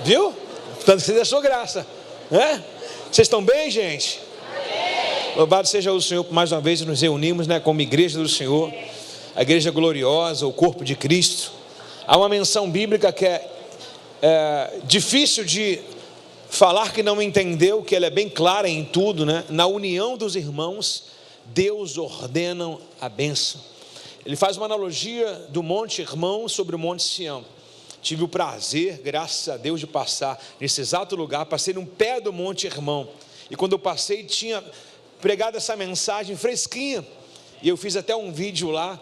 Viu? Portanto, você deixou graça, né? Vocês estão bem, gente? Louvado seja o Senhor, por mais uma vez nos reunimos, né, como igreja do Senhor, a igreja gloriosa, o corpo de Cristo. Há uma menção bíblica que é difícil de falar que não entendeu, que ela é bem clara em tudo, né? Na união dos irmãos, Deus ordena a bênção. Ele faz uma analogia do Monte Hermon sobre o Monte Sião. Tive o prazer, graças a Deus, de passar nesse exato lugar. Passei no pé do Monte Hermon, e quando eu passei tinha pregado essa mensagem fresquinha, e eu fiz até um vídeo lá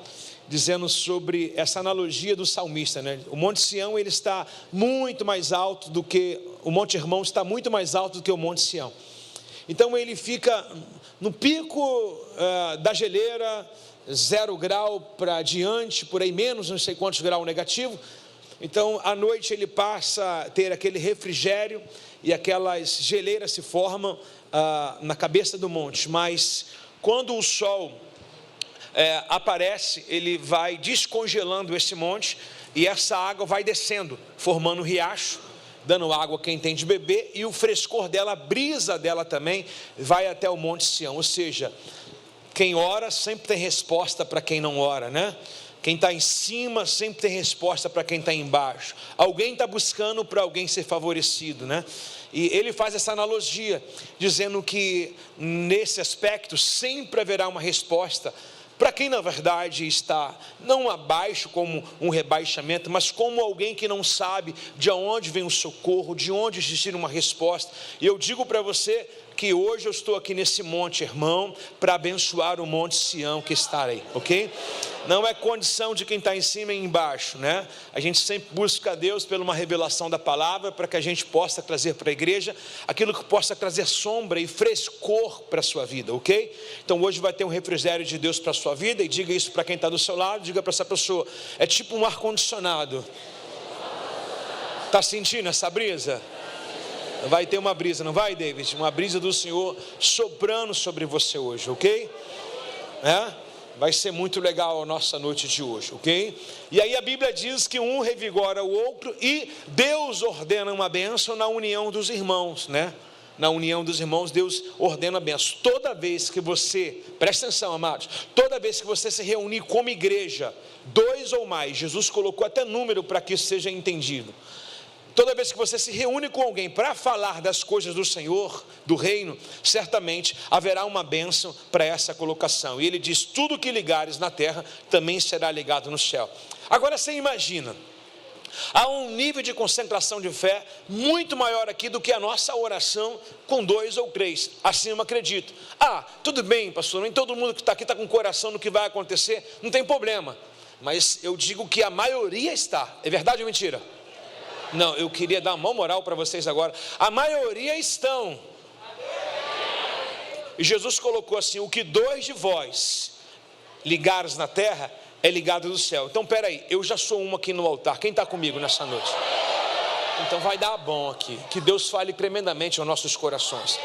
dizendo sobre essa analogia do salmista, né? O Monte Sião, ele está muito mais alto do que o Monte Hermon, está muito mais alto do que o Monte Sião. Então ele fica no pico da geleira, 0 grau para diante, por aí menos, não sei quantos graus negativo. Então à noite ele passa a ter aquele refrigério, e aquelas geleiras se formam na cabeça do monte. Mas quando o sol aparece, ele vai descongelando esse monte, e essa água vai descendo, formando um riacho, dando água a quem tem de beber, e o frescor dela, a brisa dela também, vai até o Monte Sião. Ou seja, quem ora sempre tem resposta para quem não ora, né? Quem está em cima sempre tem resposta para quem está embaixo. Alguém está buscando para alguém ser favorecido, né? E ele faz essa analogia, dizendo que nesse aspecto sempre haverá uma resposta para quem na verdade está não abaixo como um rebaixamento, mas como alguém que não sabe de onde vem o socorro, de onde existir uma resposta. E eu digo para você que hoje eu estou aqui nesse monte, irmão, para abençoar o Monte Sião que está aí, ok? Não é condição de quem está em cima e embaixo, né? A gente sempre busca a Deus pela uma revelação da palavra, para que a gente possa trazer para a igreja aquilo que possa trazer sombra e frescor para a sua vida, ok? Então hoje vai ter um refrigério de Deus para a sua vida, e diga isso para quem está do seu lado, diga para essa pessoa, é tipo um ar-condicionado. Está sentindo essa brisa? Vai ter uma brisa, não vai, David? Uma brisa do Senhor soprando sobre você hoje, ok? Vai ser muito legal a nossa noite de hoje, ok? E aí a Bíblia diz que um revigora o outro, e Deus ordena uma bênção na união dos irmãos, né? Na união dos irmãos, Deus ordena a bênção. Toda vez que você, presta atenção, amados, toda vez que você se reunir como igreja, 2 ou mais, Jesus colocou até número para que isso seja entendido. Toda vez que você se reúne com alguém para falar das coisas do Senhor, do reino, certamente haverá uma bênção para essa colocação. E ele diz, tudo que ligares na terra, também será ligado no céu. Agora você imagina, há um nível de concentração de fé muito maior aqui do que a nossa oração com 2 ou 3, assim eu acredito. Tudo bem, pastor, nem todo mundo que está aqui está com o coração no que vai acontecer, não tem problema. Mas eu digo que a maioria está, é verdade ou mentira? Não, eu queria dar uma moral para vocês agora. A maioria estão. E Jesus colocou assim, o que 2 de vós ligares na terra, é ligado do céu. Então peraí, eu já sou um aqui no altar, quem está comigo nessa noite? Então vai dar bom aqui, que Deus fale tremendamente aos nossos corações.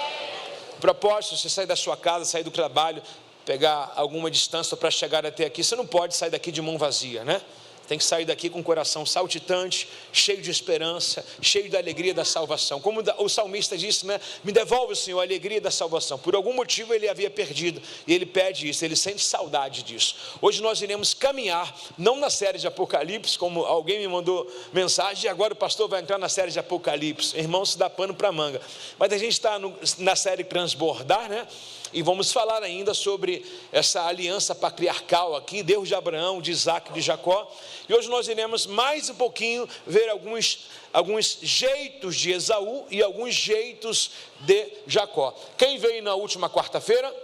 Propósito, você sair da sua casa, sair do trabalho, pegar alguma distância para chegar até aqui, você não pode sair daqui de mão vazia, né? Tem que sair daqui com o coração saltitante, cheio de esperança, cheio da alegria da salvação. Como o salmista disse, né? Me devolve, Senhor, a alegria da salvação. Por algum motivo ele havia perdido, e ele pede isso, ele sente saudade disso. Hoje nós iremos caminhar, não na série de Apocalipse, como alguém me mandou mensagem, e agora o pastor vai entrar na série de Apocalipse. Irmão, se dá pano para manga. Mas a gente está na série Transbordar, né? E vamos falar ainda sobre essa aliança patriarcal aqui, Deus de Abraão, de Isaac e de Jacó. E hoje nós iremos mais um pouquinho ver alguns jeitos de Esaú e alguns jeitos de Jacó. Quem veio na última quarta-feira?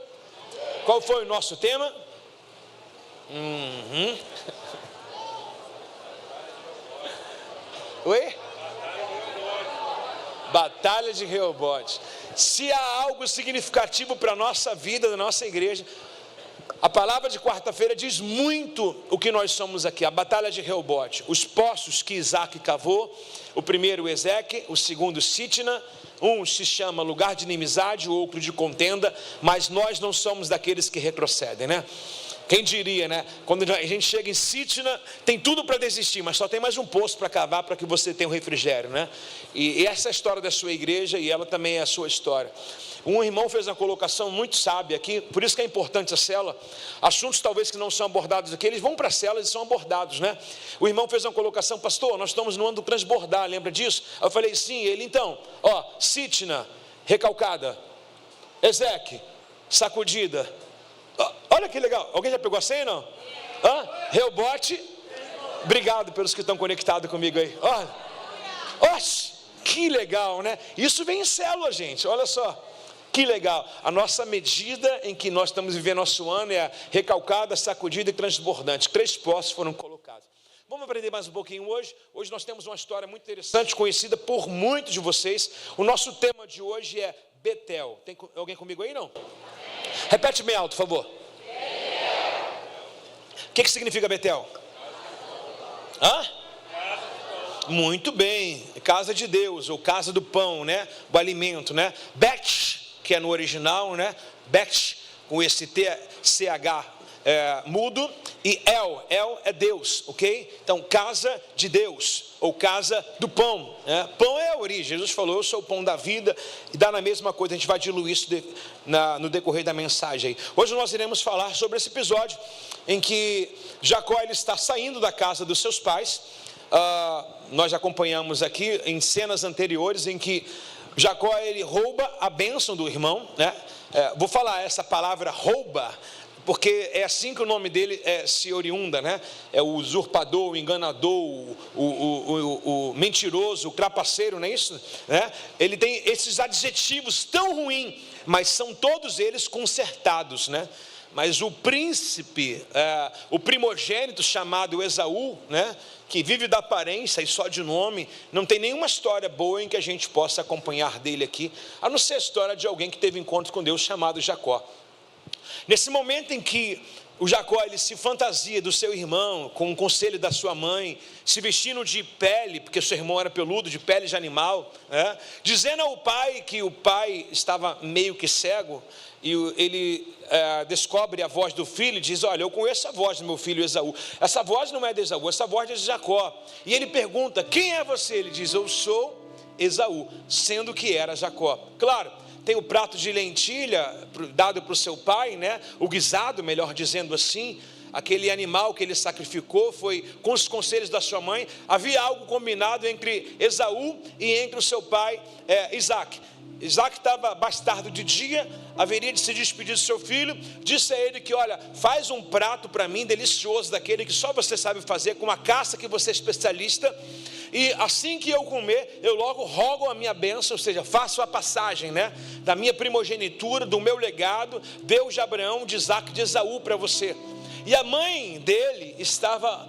Qual foi o nosso tema? Oi? Batalha de Reobote. Se há algo significativo para a nossa vida, da nossa igreja, a palavra de quarta-feira diz muito o que nós somos aqui. A batalha de Reobote, os poços que Isaac cavou, o primeiro Ezeque, o segundo Sitna, um se chama lugar de inimizade, o outro de contenda, mas nós não somos daqueles que retrocedem, né? Quem diria, né? Quando a gente chega em Sitna, tem tudo para desistir, mas só tem mais um poço para cavar para que você tenha um refrigério, né? E essa é a história da sua igreja e ela também é a sua história. Um irmão fez uma colocação muito sábia aqui, por isso que é importante a célula. Assuntos talvez que não são abordados aqui, eles vão para a célula e são abordados, né? O irmão fez uma colocação: pastor, nós estamos no ano do transbordar, lembra disso? Eu falei, sim. Ele, então, Sitna, recalcada, Ezeque, sacudida. Olha que legal, alguém já pegou a senha, não? Reobote. Obrigado pelos que estão conectados comigo aí. Oxe, que legal, né? Isso vem em célula, gente, olha só. Que legal, a nossa medida em que nós estamos vivendo nosso ano é a recalcada, sacudida e transbordante. 3 poços foram colocados. Vamos aprender mais um pouquinho hoje. Hoje nós temos uma história muito interessante, conhecida por muitos de vocês. O nosso tema de hoje é Betel. Tem alguém comigo aí, não? Repete bem alto, por favor. O que significa Betel? Muito bem, casa de Deus, ou casa do pão, né? O alimento, né? Bet, que é no original, né? Bet, com esse TCH mudo, e El é Deus, ok? Então, casa de Deus, ou casa do pão, né? Pão é a origem. Jesus falou, eu sou o pão da vida, e dá na mesma coisa. A gente vai diluir isso no decorrer da mensagem aí. Hoje nós iremos falar sobre esse episódio em que Jacó ele está saindo da casa dos seus pais. Nós acompanhamos aqui em cenas anteriores em que Jacó ele rouba a bênção do irmão, né? Vou falar essa palavra rouba, porque é assim que o nome dele se oriunda, né? É o usurpador, o enganador, o mentiroso, o trapaceiro, não é isso? Né? Ele tem esses adjetivos tão ruins, mas são todos eles consertados, né? Mas o príncipe, o primogênito chamado Esaú, né? Que vive da aparência e só de nome, não tem nenhuma história boa em que a gente possa acompanhar dele aqui, a não ser a história de alguém que teve encontro com Deus chamado Jacó. Nesse momento em que o Jacó ele se fantasia do seu irmão, com o conselho da sua mãe, se vestindo de pele, porque seu irmão era peludo, de pele de animal, né? Dizendo ao pai que o pai estava meio que cego, e ele descobre a voz do filho e diz, olha, eu conheço a voz do meu filho Esaú, essa voz não é de Esaú, essa voz é de Jacó. E ele pergunta, quem é você? Ele diz, eu sou Esaú, sendo que era Jacó. Claro, tem o prato de lentilha dado para o seu pai, né? O guisado, melhor dizendo assim, aquele animal que ele sacrificou foi com os conselhos da sua mãe. Havia algo combinado entre Esaú e entre o seu pai Isaac. Isaac estava bastardo de dia, haveria de se despedir do seu filho, disse a ele que, olha, faz um prato para mim delicioso, daquele que só você sabe fazer, com uma caça que você é especialista, e assim que eu comer, eu logo rogo a minha bênção, ou seja, faço a passagem, né, da minha primogenitura, do meu legado, Deus de Abraão, de Isaac, de Esaú para você. E a mãe dele estava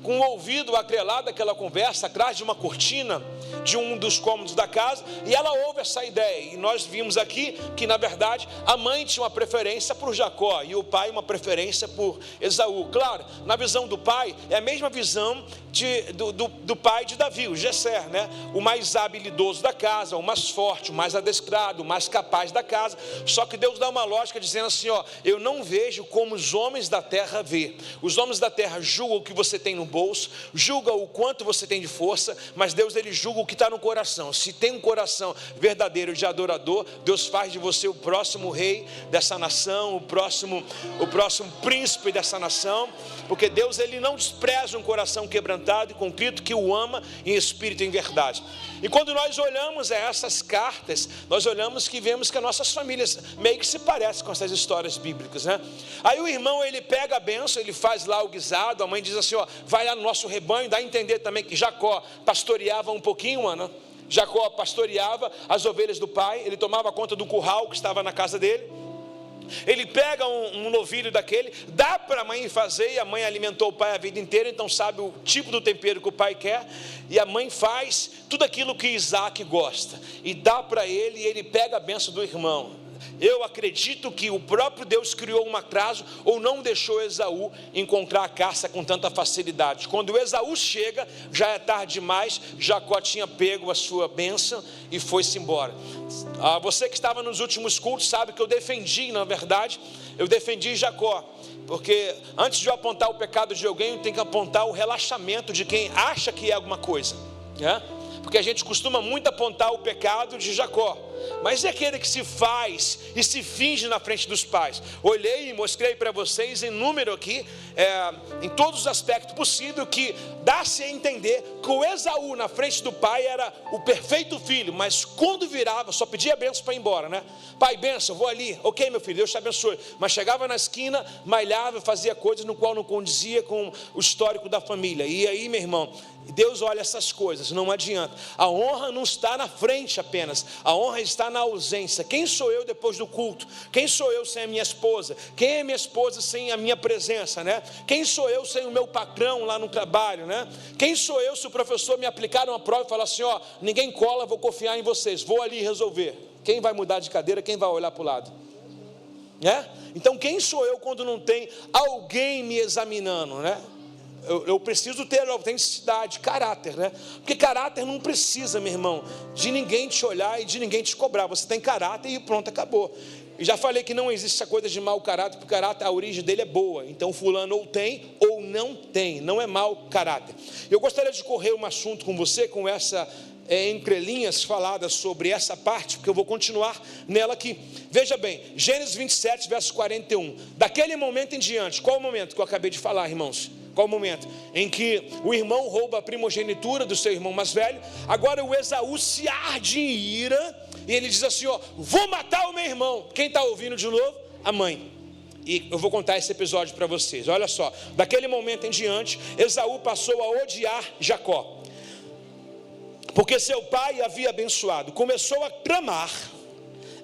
com o ouvido atrelado àquela conversa, atrás de uma cortina de um dos cômodos da casa, e ela ouve essa ideia, e nós vimos aqui que na verdade a mãe tinha uma preferência por Jacó, e o pai uma preferência por Esaú. Claro, na visão do pai, é a mesma visão do pai de Davi, o Gesser, né? O mais habilidoso da casa, o mais forte, o mais adestrado, o mais capaz da casa. Só que Deus dá uma lógica dizendo assim, ó, eu não vejo como os homens da terra vê. Os homens da terra julgam o que você tem no bolso, julgam o quanto você tem de força, mas Deus ele julga o que está no coração. Se tem um coração verdadeiro de adorador, Deus faz de você o próximo rei dessa nação, o próximo príncipe dessa nação, porque Deus ele não despreza um coração quebrantado e contrito, que o ama em espírito e em verdade. E quando nós olhamos essas cartas, nós olhamos que vemos que as nossas famílias meio que se parecem com essas histórias bíblicas, né? Aí o irmão ele pega a bênção, ele faz lá o guisado, a mãe diz assim, ó, vai lá no nosso rebanho, dá a entender também que Jacó pastoreava um pouquinho, mano. Jacó pastoreava as ovelhas do pai, ele tomava conta do curral que estava na casa dele. Ele pega um novilho daquele, dá para a mãe fazer, e a mãe alimentou o pai a vida inteira, então sabe o tipo do tempero que o pai quer, e a mãe faz tudo aquilo que Isaac gosta, e dá para ele, e ele pega a bênção do irmão. Eu acredito que o próprio Deus criou um atraso, ou não deixou Esaú encontrar a caça com tanta facilidade. Quando Esaú chega, já é tarde demais, Jacó tinha pego a sua bênção e foi-se embora. Você que estava nos últimos cultos sabe que eu defendi, na verdade, eu defendi Jacó. Porque antes de eu apontar o pecado de alguém, eu tenho que apontar o relaxamento de quem acha que é alguma coisa, né? Porque a gente costuma muito apontar o pecado de Jacó, mas é aquele que se faz e se finge na frente dos pais. Olhei e mostrei para vocês em número aqui, em todos os aspectos possíveis, que dá-se a entender que o Esaú na frente do pai era o perfeito filho, mas quando virava, só pedia bênção para ir embora, né? Pai, bênção, vou ali, ok meu filho, Deus te abençoe. Mas chegava na esquina, malhava, fazia coisas no qual não condizia com o histórico da família. E aí, meu irmão, Deus olha essas coisas, não adianta. A honra não está na frente apenas, a honra está na ausência. Quem sou eu depois do culto? Quem sou eu sem a minha esposa? Quem é minha esposa sem a minha presença, né? Quem sou eu sem o meu patrão lá no trabalho, né? Quem sou eu se o professor me aplicar uma prova e falar assim, ó, ninguém cola, vou confiar em vocês, vou ali resolver. Quem vai mudar de cadeira? Quem vai olhar para o lado? Né? Então quem sou eu quando não tem alguém me examinando, né? Eu preciso ter autenticidade, caráter, né? Porque caráter não precisa, meu irmão, de ninguém te olhar e de ninguém te cobrar. Você tem caráter e pronto, acabou. E já falei que não existe essa coisa de mau caráter, porque o caráter, a origem dele é boa. Então fulano ou tem ou não tem, não é mau caráter. Eu gostaria de correr um assunto com você, com essa entrelinhas faladas sobre essa parte, porque eu vou continuar nela aqui. Veja bem, Gênesis 27, verso 41. Daquele momento em diante, qual o momento que eu acabei de falar, irmãos? Qual o momento? Em que o irmão rouba a primogenitura do seu irmão mais velho. Agora o Esaú se arde em ira, e ele diz assim, ó, vou matar o meu irmão. Quem está ouvindo de novo? A mãe. E eu vou contar esse episódio para vocês. Olha só, daquele momento em diante, Esaú passou a odiar Jacó, porque seu pai havia abençoado. Começou a clamar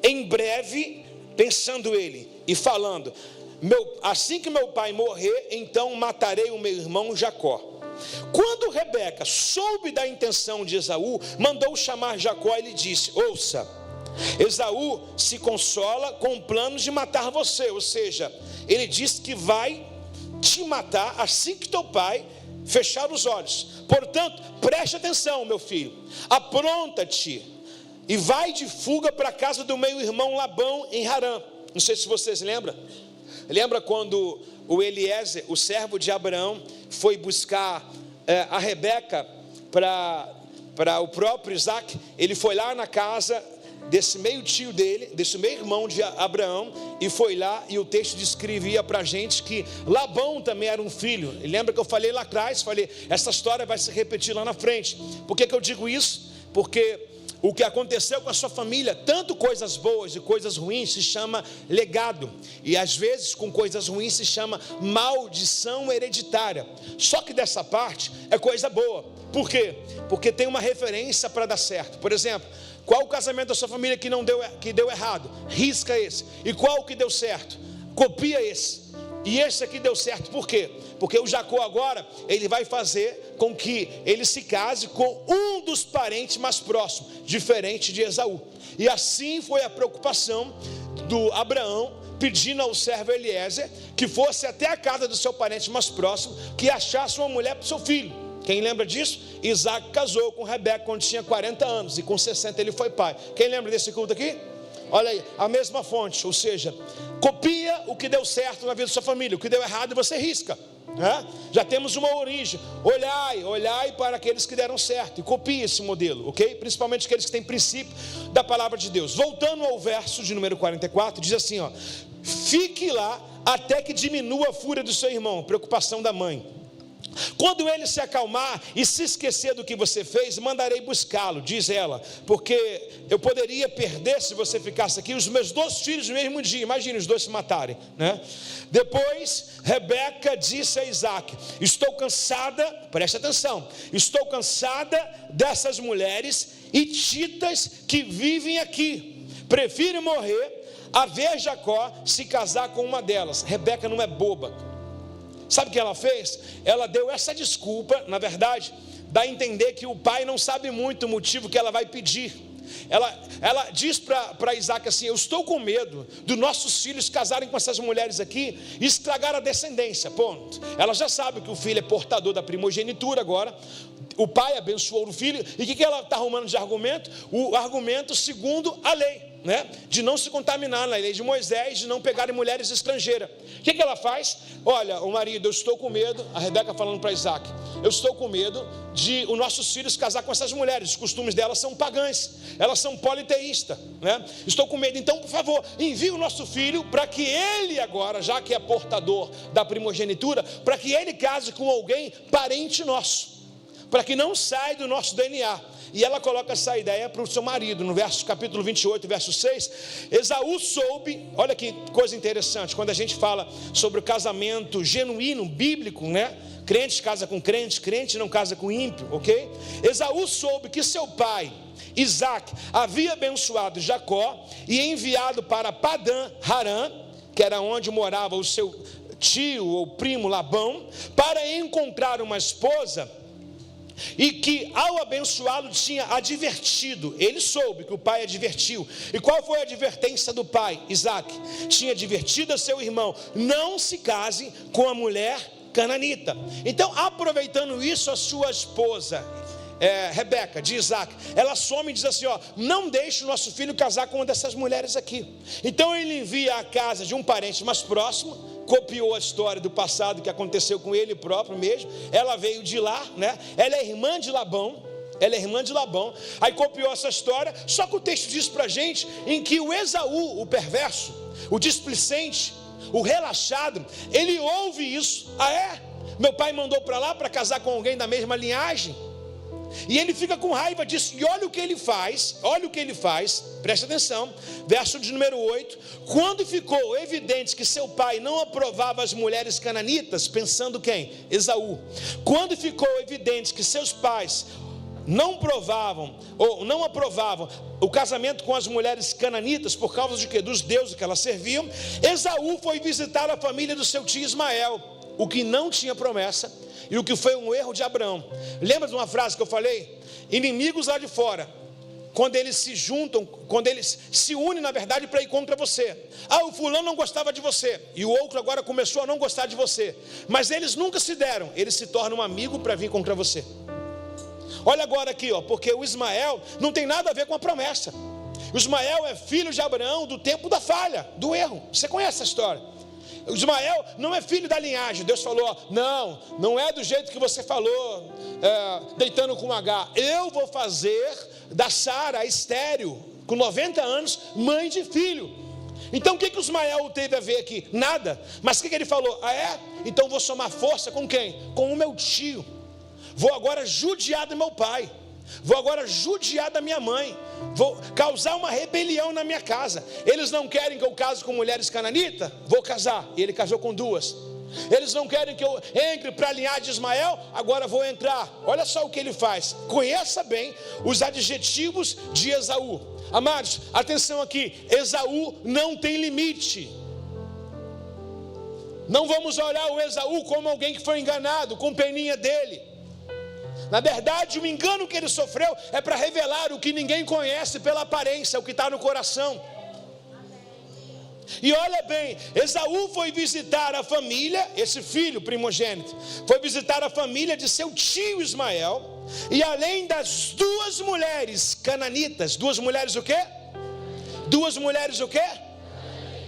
em breve, pensando ele e falando, assim que meu pai morrer, então matarei o meu irmão Jacó. Quando Rebeca soube da intenção de Esaú, mandou chamar Jacó e lhe disse, ouça, Esaú se consola com planos de matar você, ou seja, ele disse que vai te matar assim que teu pai fechar os olhos. Portanto, preste atenção, meu filho, apronta-te e vai de fuga para a casa do meu irmão Labão em Harã. Não sei se vocês lembram. Lembra quando o Eliezer, o servo de Abraão, foi buscar a Rebeca para o próprio Isaac? Ele foi lá na casa desse meio tio dele, desse meio irmão de Abraão, e foi lá, e o texto descrevia para a gente que Labão também era um filho. E lembra que eu falei lá atrás, falei, essa história vai se repetir lá na frente. Por que eu digo isso? Porque o que aconteceu com a sua família, tanto coisas boas e coisas ruins, se chama legado. E às vezes com coisas ruins se chama maldição hereditária. Só que dessa parte é coisa boa. Por quê? Porque tem uma referência para dar certo. Por exemplo, qual o casamento da sua família que deu errado? Risca esse. E qual o que deu certo? Copia esse. E esse aqui deu certo, por quê? Porque o Jacó agora, ele vai fazer com que ele se case com um dos parentes mais próximos, diferente de Esaú. E assim foi a preocupação do Abraão, pedindo ao servo Eliezer, que fosse até a casa do seu parente mais próximo, que achasse uma mulher para o seu filho. Quem lembra disso? Isaac casou com Rebeca quando tinha 40 anos, e com 60 ele foi pai. Quem lembra desse culto aqui? Olha aí, a mesma fonte, ou seja, copia o que deu certo na vida da sua família, o que deu errado você risca, né? Já temos uma origem, olhai para aqueles que deram certo, e copie esse modelo, ok? Principalmente aqueles que têm princípio da palavra de Deus. Voltando ao verso de número 44, diz assim, ó, fique lá até que diminua a fúria do seu irmão, preocupação da mãe. Quando ele se acalmar e se esquecer do que você fez, mandarei buscá-lo, diz ela, porque eu poderia perder, se você ficasse aqui, os meus 2 filhos no mesmo dia. Imagine os 2 se matarem, né? Depois Rebeca disse a Isaac, estou cansada, preste atenção, estou cansada dessas mulheres hititas que vivem aqui, prefiro morrer a ver Jacó se casar com uma delas. Rebeca não é boba. Sabe o que ela fez? Ela deu essa desculpa, na verdade, dá a entender que o pai não sabe muito o motivo que ela vai pedir. Ela diz para Isaac assim, eu estou com medo dos nossos filhos casarem com essas mulheres aqui e estragar a descendência, ponto. Ela já sabe que o filho é portador da primogenitura agora, o pai abençoou o filho, e o que ela está arrumando de argumento? O argumento segundo a lei. né, de não se contaminar, na lei de Moisés, de não pegarem mulheres estrangeiras. O que ela faz? Olha, o marido, eu estou com medo, a Rebeca falando para Isaac, eu estou com medo de os nossos filhos casar com essas mulheres, os costumes delas são pagãs, elas são politeístas, né? Estou com medo, então por favor, envie o nosso filho para que ele agora, já que é portador da primogenitura, para que ele case com alguém parente nosso, para que não saia do nosso DNA. E ela coloca essa ideia para o seu marido, no capítulo 28, verso 6, Esaú soube, olha que coisa interessante, quando a gente fala sobre o casamento genuíno, bíblico, né? Crente casa com crente, crente não casa com ímpio, ok? Esaú soube que seu pai, Isaac, havia abençoado Jacó e enviado para Padã Harã, que era onde morava o seu tio ou primo Labão, para encontrar uma esposa, e que ao abençoá-lo tinha advertido, ele soube que o pai advertiu. E qual foi a advertência do pai? Isaac tinha advertido a seu irmão: não se case com a mulher cananita. Então, aproveitando isso, a sua esposa Rebeca, de Isaac, ela some e diz assim, ó, não deixe o nosso filho casar com uma dessas mulheres aqui. Então ele envia à casa de um parente mais próximo, copiou a história do passado que aconteceu com ele próprio mesmo. Ela veio de lá, né? Ela é irmã de Labão. Aí copiou essa história. Só que o texto diz pra gente em que o Esaú, o perverso, o displicente, o relaxado, ele ouve isso. Ah, é? Meu pai mandou para lá para casar com alguém da mesma linhagem. E ele fica com raiva disso. E olha o que ele faz, presta atenção, verso de número 8. Quando ficou evidente que seu pai não aprovava as mulheres cananitas, pensando quem? Esaú. Quando ficou evidente que seus pais não aprovavam o casamento com as mulheres cananitas, por causa de quê? Dos deuses que elas serviam, Esaú foi visitar a família do seu tio Ismael, o que não tinha promessa, e o que foi um erro de Abraão. Lembra de uma frase que eu falei? Inimigos lá de fora, quando eles se juntam, quando eles se unem na verdade para ir contra você. Ah, o fulano não gostava de você, e o outro agora começou a não gostar de você, mas eles nunca se deram, eles se tornam um amigo para vir contra você. Olha agora aqui, ó, porque o Ismael não tem nada a ver com a promessa. O Ismael é filho de Abraão do tempo da falha, do erro. Você conhece essa história? O Ismael não é filho da linhagem. Deus falou, não é do jeito que você falou, deitando com H. Eu vou fazer da Sara, a estéril, com 90 anos, mãe de filho. Então o que o Ismael teve a ver aqui? Nada. Mas o que ele falou? Ah, é? Então vou somar força com quem? Com o meu tio. Vou agora judiar do meu pai, vou agora judiar da minha mãe, vou causar uma rebelião na minha casa. Eles não querem que eu case com mulheres cananitas? Vou casar. E ele casou com duas. Eles não querem que eu entre para a linhagem de Ismael? Agora vou entrar. Olha só o que ele faz. Conheça bem os adjetivos de Esaú. Amados, atenção aqui, Esaú não tem limite. Não vamos olhar o Esaú como alguém que foi enganado, com peninha dele. Na verdade, o engano que ele sofreu é para revelar o que ninguém conhece pela aparência, o que está no coração. E olha bem, Esaú foi visitar a família, esse filho primogênito, foi visitar a família de seu tio Ismael, e além das duas mulheres cananitas, duas mulheres o quê? Duas mulheres o quê?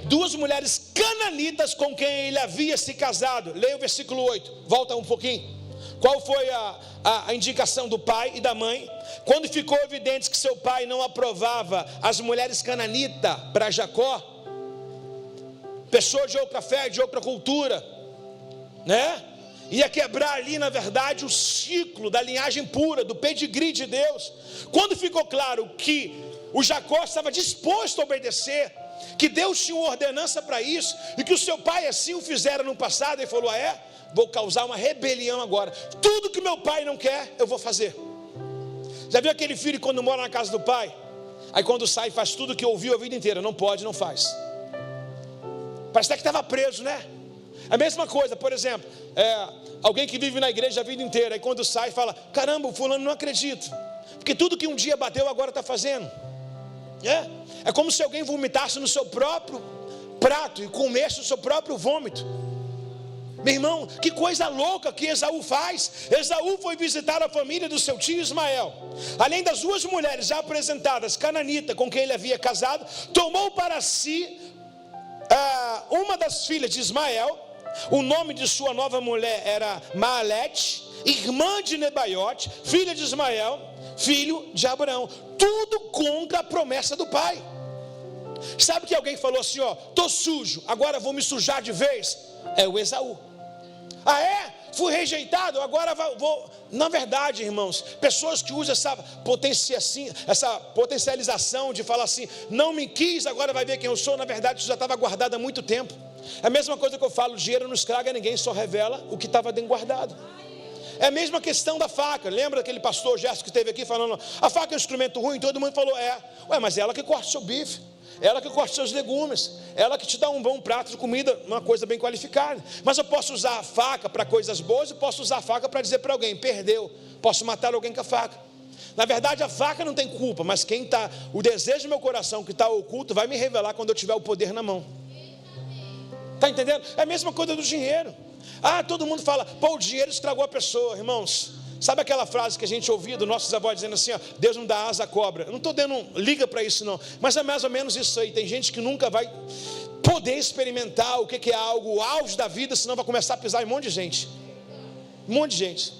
Duas mulheres cananitas com quem ele havia se casado. Leia o versículo 8, volta um pouquinho. Qual foi a indicação do pai e da mãe? Quando ficou evidente que seu pai não aprovava as mulheres cananitas para Jacó, pessoa de outra fé, de outra cultura, né? Ia quebrar ali na verdade o ciclo da linhagem pura, do pedigree de Deus. Quando ficou claro que o Jacó estava disposto a obedecer, que Deus tinha uma ordenança para isso, e que o seu pai assim o fizera no passado, ele falou, vou causar uma rebelião agora. Tudo que meu pai não quer, eu vou fazer. Já viu aquele filho quando mora na casa do pai? Aí quando sai faz tudo que ouviu a vida inteira. Não pode, não faz. Parece até que estava preso, né? A mesma coisa, por exemplo, alguém que vive na igreja a vida inteira, aí quando sai fala, caramba, o fulano não acredito, porque tudo que um dia bateu agora está fazendo. É como se alguém vomitasse no seu próprio prato e comesse o seu próprio vômito. Meu irmão, que coisa louca que Esaú faz. Esaú foi visitar a família do seu tio Ismael. Além das duas mulheres já apresentadas, Cananita, com quem ele havia casado, tomou para si uma das filhas de Ismael. O nome de sua nova mulher era Maalete, irmã de Nebaiote, filha de Ismael, filho de Abraão. Tudo contra a promessa do pai. Sabe que alguém falou assim, tô sujo, agora vou me sujar de vez? É o Esaú. Ah é? Fui rejeitado, agora vou. Na verdade, irmãos, pessoas que usam essa potencialização de falar assim, não me quis, agora vai ver quem eu sou. Na verdade, isso já estava guardado há muito tempo. É a mesma coisa que eu falo, dinheiro não estraga ninguém, só revela o que estava dentro guardado. É a mesma questão da faca. Lembra aquele pastor Gerson que esteve aqui falando, a faca é um instrumento ruim? Todo mundo falou, mas é ela que corta o seu bife, ela que corta os seus legumes, ela que te dá um bom prato de comida, uma coisa bem qualificada. Mas eu posso usar a faca para coisas boas e posso usar a faca para dizer para alguém, perdeu, posso matar alguém com a faca. Na verdade a faca não tem culpa, mas o desejo do meu coração que está oculto vai me revelar quando eu tiver o poder na mão. Está entendendo? É a mesma coisa do dinheiro. Todo mundo fala, o dinheiro estragou a pessoa. Irmãos, sabe aquela frase que a gente ouvia dos nossos avós dizendo assim, Deus não dá asa à cobra. Eu não estou dando liga para isso não, mas é mais ou menos isso aí. Tem gente que nunca vai poder experimentar o que é algo, o auge da vida, senão vai começar a pisar em um monte de gente. Um monte de gente.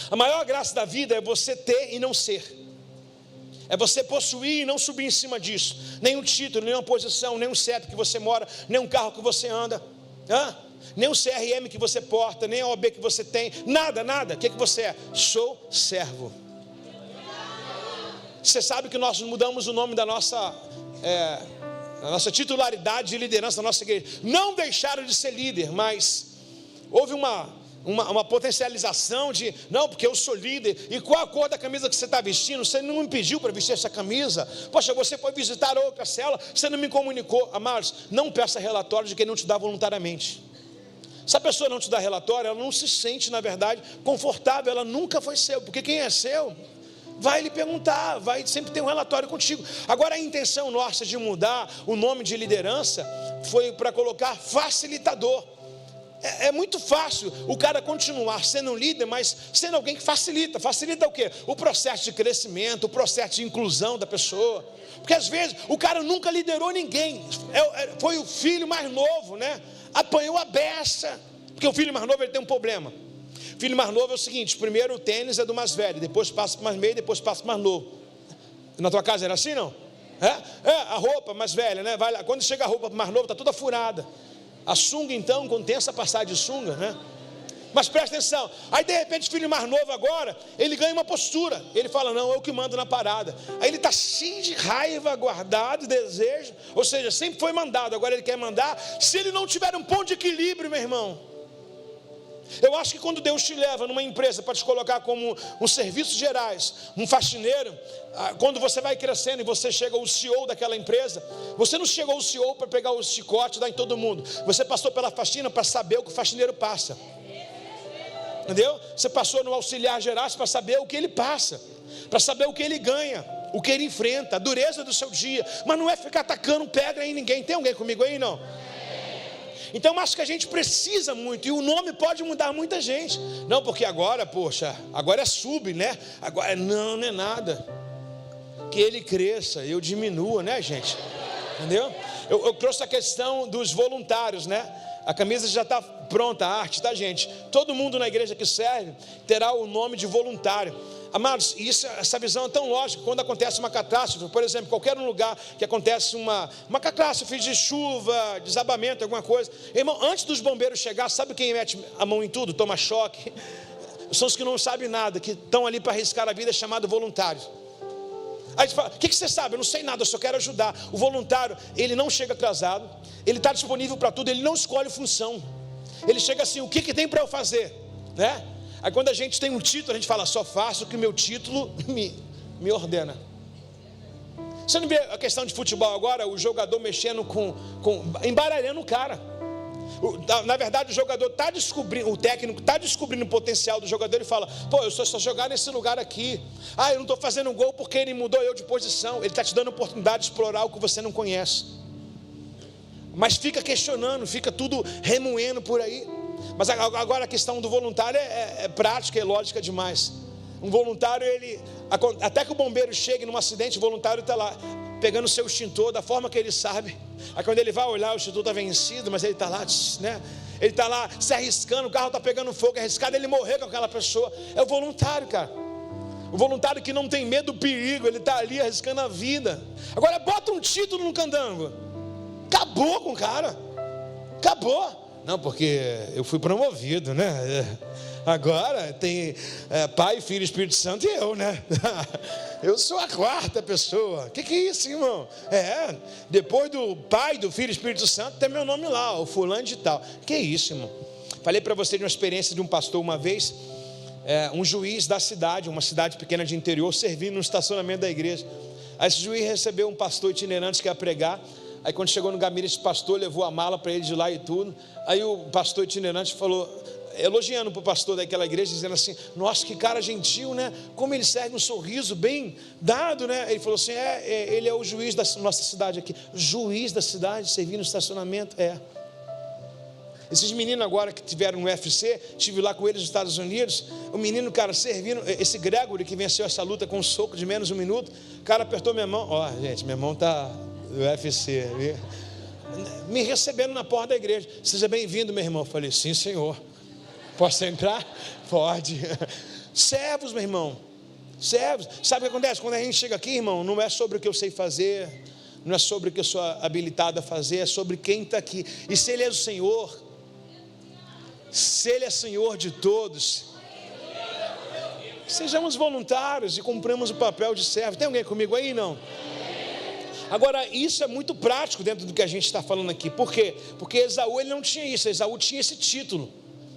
A maior graça da vida é você ter e não ser. É você possuir e não subir em cima disso. Nenhum título, nenhuma posição, nenhum CEP que você mora, nenhum carro que você anda, nem o CRM que você porta, nem a OAB que você tem, nada. O que você é? Sou servo. Você sabe que nós mudamos o nome da nossa titularidade de liderança da nossa igreja. Não deixaram de ser líder, mas houve uma potencialização de, não, porque eu sou líder, e qual a cor da camisa que você está vestindo? Você não me pediu para vestir essa camisa, poxa, você foi visitar outra célula, você não me comunicou. Amados, não peça relatório de quem não te dá voluntariamente. Se a pessoa não te dá relatório, ela não se sente, na verdade, confortável, ela nunca foi seu, porque quem é seu, vai lhe perguntar, vai sempre ter um relatório contigo. Agora a intenção nossa de mudar o nome de liderança, foi para colocar facilitador. É muito fácil o cara continuar sendo um líder, mas sendo alguém que facilita. Facilita o quê? O processo de crescimento, o processo de inclusão da pessoa. Porque às vezes o cara nunca liderou ninguém. Foi o filho mais novo, né? Apanhou a beça. Porque o filho mais novo ele tem um problema. O filho mais novo é o seguinte, primeiro o tênis é do mais velho, depois passa para o mais meio, depois passa para o mais novo. Na tua casa era assim, não? A roupa mais velha, né? Vai lá. Quando chega a roupa mais novo, está toda furada. A sunga então, quando tem essa passagem de sunga, né? Mas presta atenção, aí de repente o filho mais novo agora, ele ganha uma postura, ele fala, não, eu que mando na parada. Aí ele está cheio de raiva, guardado, desejo, ou seja, sempre foi mandado, agora ele quer mandar. Se ele não tiver um ponto de equilíbrio, meu irmão, eu acho que quando Deus te leva numa empresa para te colocar como um serviços gerais, um faxineiro, quando você vai crescendo e você chega o CEO daquela empresa, você não chegou o CEO para pegar o chicote e dar em todo mundo, você passou pela faxina para saber o que o faxineiro passa, entendeu? Você passou no auxiliar gerais para saber o que ele passa, para saber o que ele ganha, o que ele enfrenta, a dureza do seu dia, mas não é ficar atacando pedra em ninguém. Tem alguém comigo aí, não? Então acho que a gente precisa muito, e o nome pode mudar muita gente. Não, porque agora, poxa, agora é sub, né? Agora não é nada. Que ele cresça, eu diminua, né, gente? Entendeu? Eu trouxe a questão dos voluntários, né? A camisa já está pronta, a arte, tá, gente? Todo mundo na igreja que serve terá o nome de voluntário. Amados, essa visão é tão lógica. Quando acontece uma catástrofe, por exemplo, qualquer lugar que acontece uma catástrofe de chuva, desabamento, alguma coisa, irmão, antes dos bombeiros chegar, sabe quem mete a mão em tudo, toma choque? São os que não sabem nada, que estão ali para arriscar a vida, chamado voluntário. Aí a gente fala, o que você sabe? Eu não sei nada, eu só quero ajudar. O voluntário, ele não chega atrasado, ele está disponível para tudo, ele não escolhe função. Ele chega assim, o que tem para eu fazer? Né? Aí quando a gente tem um título, a gente fala, só faço o que meu título me ordena. Você não vê a questão de futebol agora, o jogador mexendo embaralhando o cara. Na verdade o jogador está descobrindo, o técnico está descobrindo o potencial do jogador e fala, eu só jogar nesse lugar aqui. Eu não estou fazendo um gol porque ele mudou eu de posição. Ele está te dando a oportunidade de explorar o que você não conhece. mas fica questionando, fica tudo remoendo por aí. Mas agora a questão do voluntário é prática, é lógica demais. Um voluntário, até que o bombeiro chegue num acidente, o voluntário está lá, pegando o seu extintor, da forma que ele sabe. Aí quando ele vai olhar, o extintor está vencido, mas ele está lá, né? Ele está lá se arriscando, o carro está pegando fogo, é arriscado ele morrer com aquela pessoa. É o voluntário, cara. O voluntário que não tem medo do perigo, ele está ali arriscando a vida. Agora bota um título no candango, acabou com o cara, acabou. Não, porque eu fui promovido, né? Agora tem Pai, Filho, Espírito Santo e eu, né? Eu sou a quarta pessoa. Que é isso, irmão? Depois do Pai, do Filho e Espírito Santo, tem meu nome lá, o fulano de tal. Que é isso, irmão? Falei para você de uma experiência de um pastor uma vez, um juiz da cidade, uma cidade pequena de interior, servindo no estacionamento da igreja. Aí esse juiz recebeu um pastor itinerante que ia pregar. Aí quando chegou no gabinete, esse pastor levou a mala para ele de lá e tudo. Aí o pastor itinerante falou, elogiando para o pastor daquela igreja, dizendo assim: nossa, que cara gentil, né? Como ele serve um sorriso bem dado, né? Ele falou assim: ele é o juiz da nossa cidade aqui. Juiz da cidade, servindo no estacionamento, Esses meninos agora que tiveram no UFC, estive lá com eles nos Estados Unidos. O menino, cara, servindo, esse Gregory que venceu essa luta com um soco de menos de 1 minuto, o cara apertou minha mão. Gente, minha mão tá do UFC, me recebendo na porta da igreja. Seja bem-vindo, meu irmão. Eu falei: sim, senhor. Posso entrar? Pode. Servos, meu irmão, servos. Sabe o que acontece? Quando a gente chega aqui, irmão, não é sobre o que eu sei fazer, não é sobre o que eu sou habilitado a fazer, é sobre quem está aqui. E se Ele é o Senhor, se Ele é Senhor de todos, sejamos voluntários e cumprimos o papel de servo. Tem alguém comigo aí? Não? Agora, isso é muito prático dentro do que a gente está falando aqui. Por quê? Porque Esaú, ele não tinha isso. Esaú tinha esse título,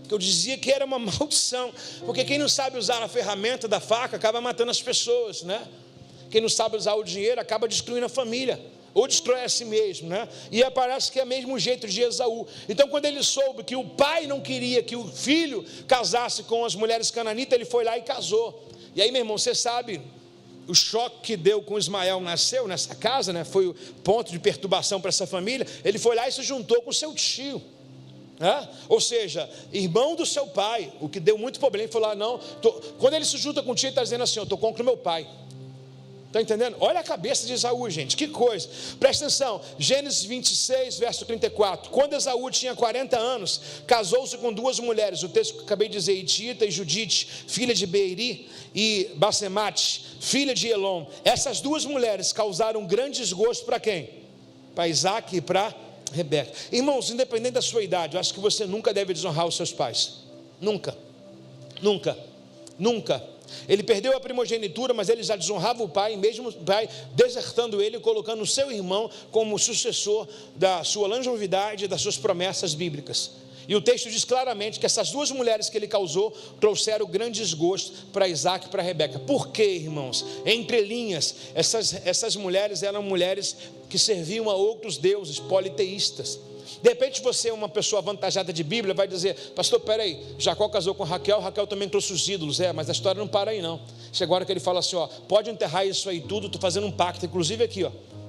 que eu dizia que era uma maldição. Porque quem não sabe usar a ferramenta da faca acaba matando as pessoas, né? Quem não sabe usar o dinheiro acaba destruindo a família, ou destrói a si mesmo, né? E parece que é o mesmo jeito de Esaú. Então quando ele soube que o pai não queria que o filho casasse com as mulheres cananitas, ele foi lá e casou. E aí, meu irmão, você sabe o choque que deu com Ismael nasceu nessa casa, né? Foi o ponto de perturbação para essa família. Ele foi lá e se juntou com seu tio, né? Ou seja, irmão do seu pai, o que deu muito problema. Ele falou: não, quando ele se junta com o tio, ele está dizendo assim: eu estou contra o meu pai. Está entendendo? Olha a cabeça de Esaú, gente, que coisa. Presta atenção, Gênesis 26, verso 34. Quando Esaú tinha 40 anos, casou-se com 2 mulheres. O texto que eu acabei de dizer: Itita e Judite, filha de Beeri, e Basemate, filha de Elon. Essas 2 mulheres causaram grande desgosto para quem? Para Isaac e para Rebeca. Irmãos, independente da sua idade, eu acho que você nunca deve desonrar os seus pais. Nunca, nunca, nunca. Ele perdeu a primogenitura, mas ele já desonrava o pai, mesmo o pai desertando ele, colocando o seu irmão como sucessor da sua longevidade e das suas promessas bíblicas. E o texto diz claramente que essas 2 mulheres que ele causou trouxeram grande desgosto para Isaac e para Rebeca. Por quê, irmãos? Entre linhas, essas mulheres eram mulheres que serviam a outros deuses politeístas. De repente você é uma pessoa avantajada de Bíblia, vai dizer: pastor, peraí, Jacó casou com Raquel, Raquel também trouxe os ídolos. Mas a história não para aí não. Chega a hora que ele fala assim: pode enterrar isso aí tudo, estou fazendo um pacto, inclusive aqui,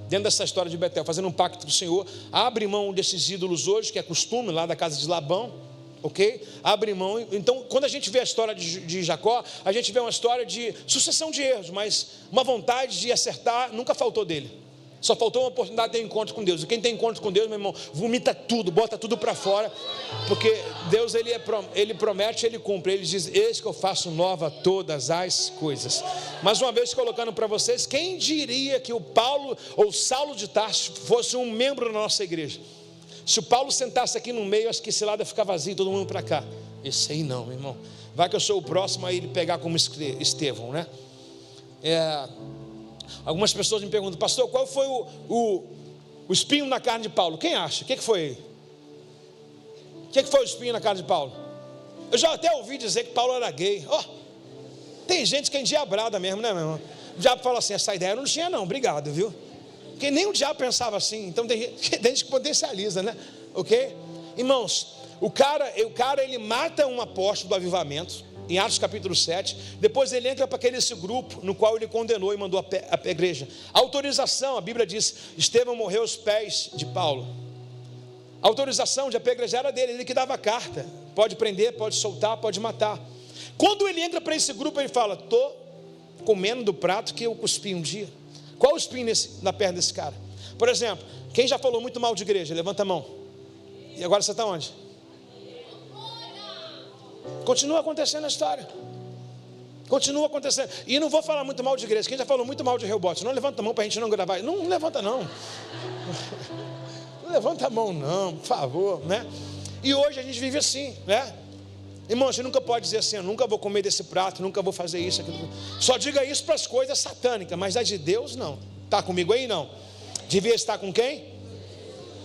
dentro dessa história de Betel, fazendo um pacto com o Senhor. Abre mão desses ídolos hoje, que é costume lá da casa de Labão, ok? Abre mão. Então quando a gente vê a história de Jacó, a gente vê uma história de sucessão de erros, mas uma vontade de acertar nunca faltou dele. Só faltou uma oportunidade de ter encontro com Deus. E quem tem encontro com Deus, meu irmão, vomita tudo, bota tudo para fora. Porque Deus, ele promete, ele cumpre. Ele diz: eis que eu faço nova todas as coisas. Mais uma vez colocando para vocês, quem diria que o Paulo ou Saulo de Tarso fosse um membro da nossa igreja? Se o Paulo sentasse aqui no meio, acho que esse lado ia ficar vazio, todo mundo para cá. Esse aí não, meu irmão. Vai que eu sou o próximo a ele pegar como Estevão, né? Algumas pessoas me perguntam: pastor, qual foi o espinho na carne de Paulo? Quem acha? O que foi ele? O que foi o espinho na carne de Paulo? Eu já até ouvi dizer que Paulo era gay. Tem gente que é endiabrada mesmo, né, meu irmão? O diabo fala assim: essa ideia eu não tinha não, obrigado, viu? Porque nem o diabo pensava assim. Então tem gente que potencializa, né? Ok? Irmãos, o cara ele mata um apóstolo do avivamento, em Atos capítulo 7, depois ele entra para aquele grupo no qual ele condenou e mandou a igreja. A autorização, a Bíblia diz: Estevão morreu aos pés de Paulo. A autorização de apedrejar era dele, ele que dava a carta. Pode prender, pode soltar, pode matar. Quando ele entra para esse grupo, ele fala: estou comendo do prato que eu cuspi um dia. Qual o espinho na perna desse cara? Por exemplo, quem já falou muito mal de igreja? Levanta a mão. E agora você está onde? Continua acontecendo a história. Continua acontecendo. E não vou falar muito mal de igreja. Quem já falou muito mal de Rehoboth? Não levanta a mão para a gente não gravar. Não levanta não. Não levanta a mão não, por favor, né? E hoje a gente vive assim, né? Irmão, você nunca pode dizer assim: eu nunca vou comer desse prato, nunca vou fazer isso, aquilo. Só diga isso para as coisas satânicas, mas a de Deus não. Está comigo aí? Não. Devia estar com quem?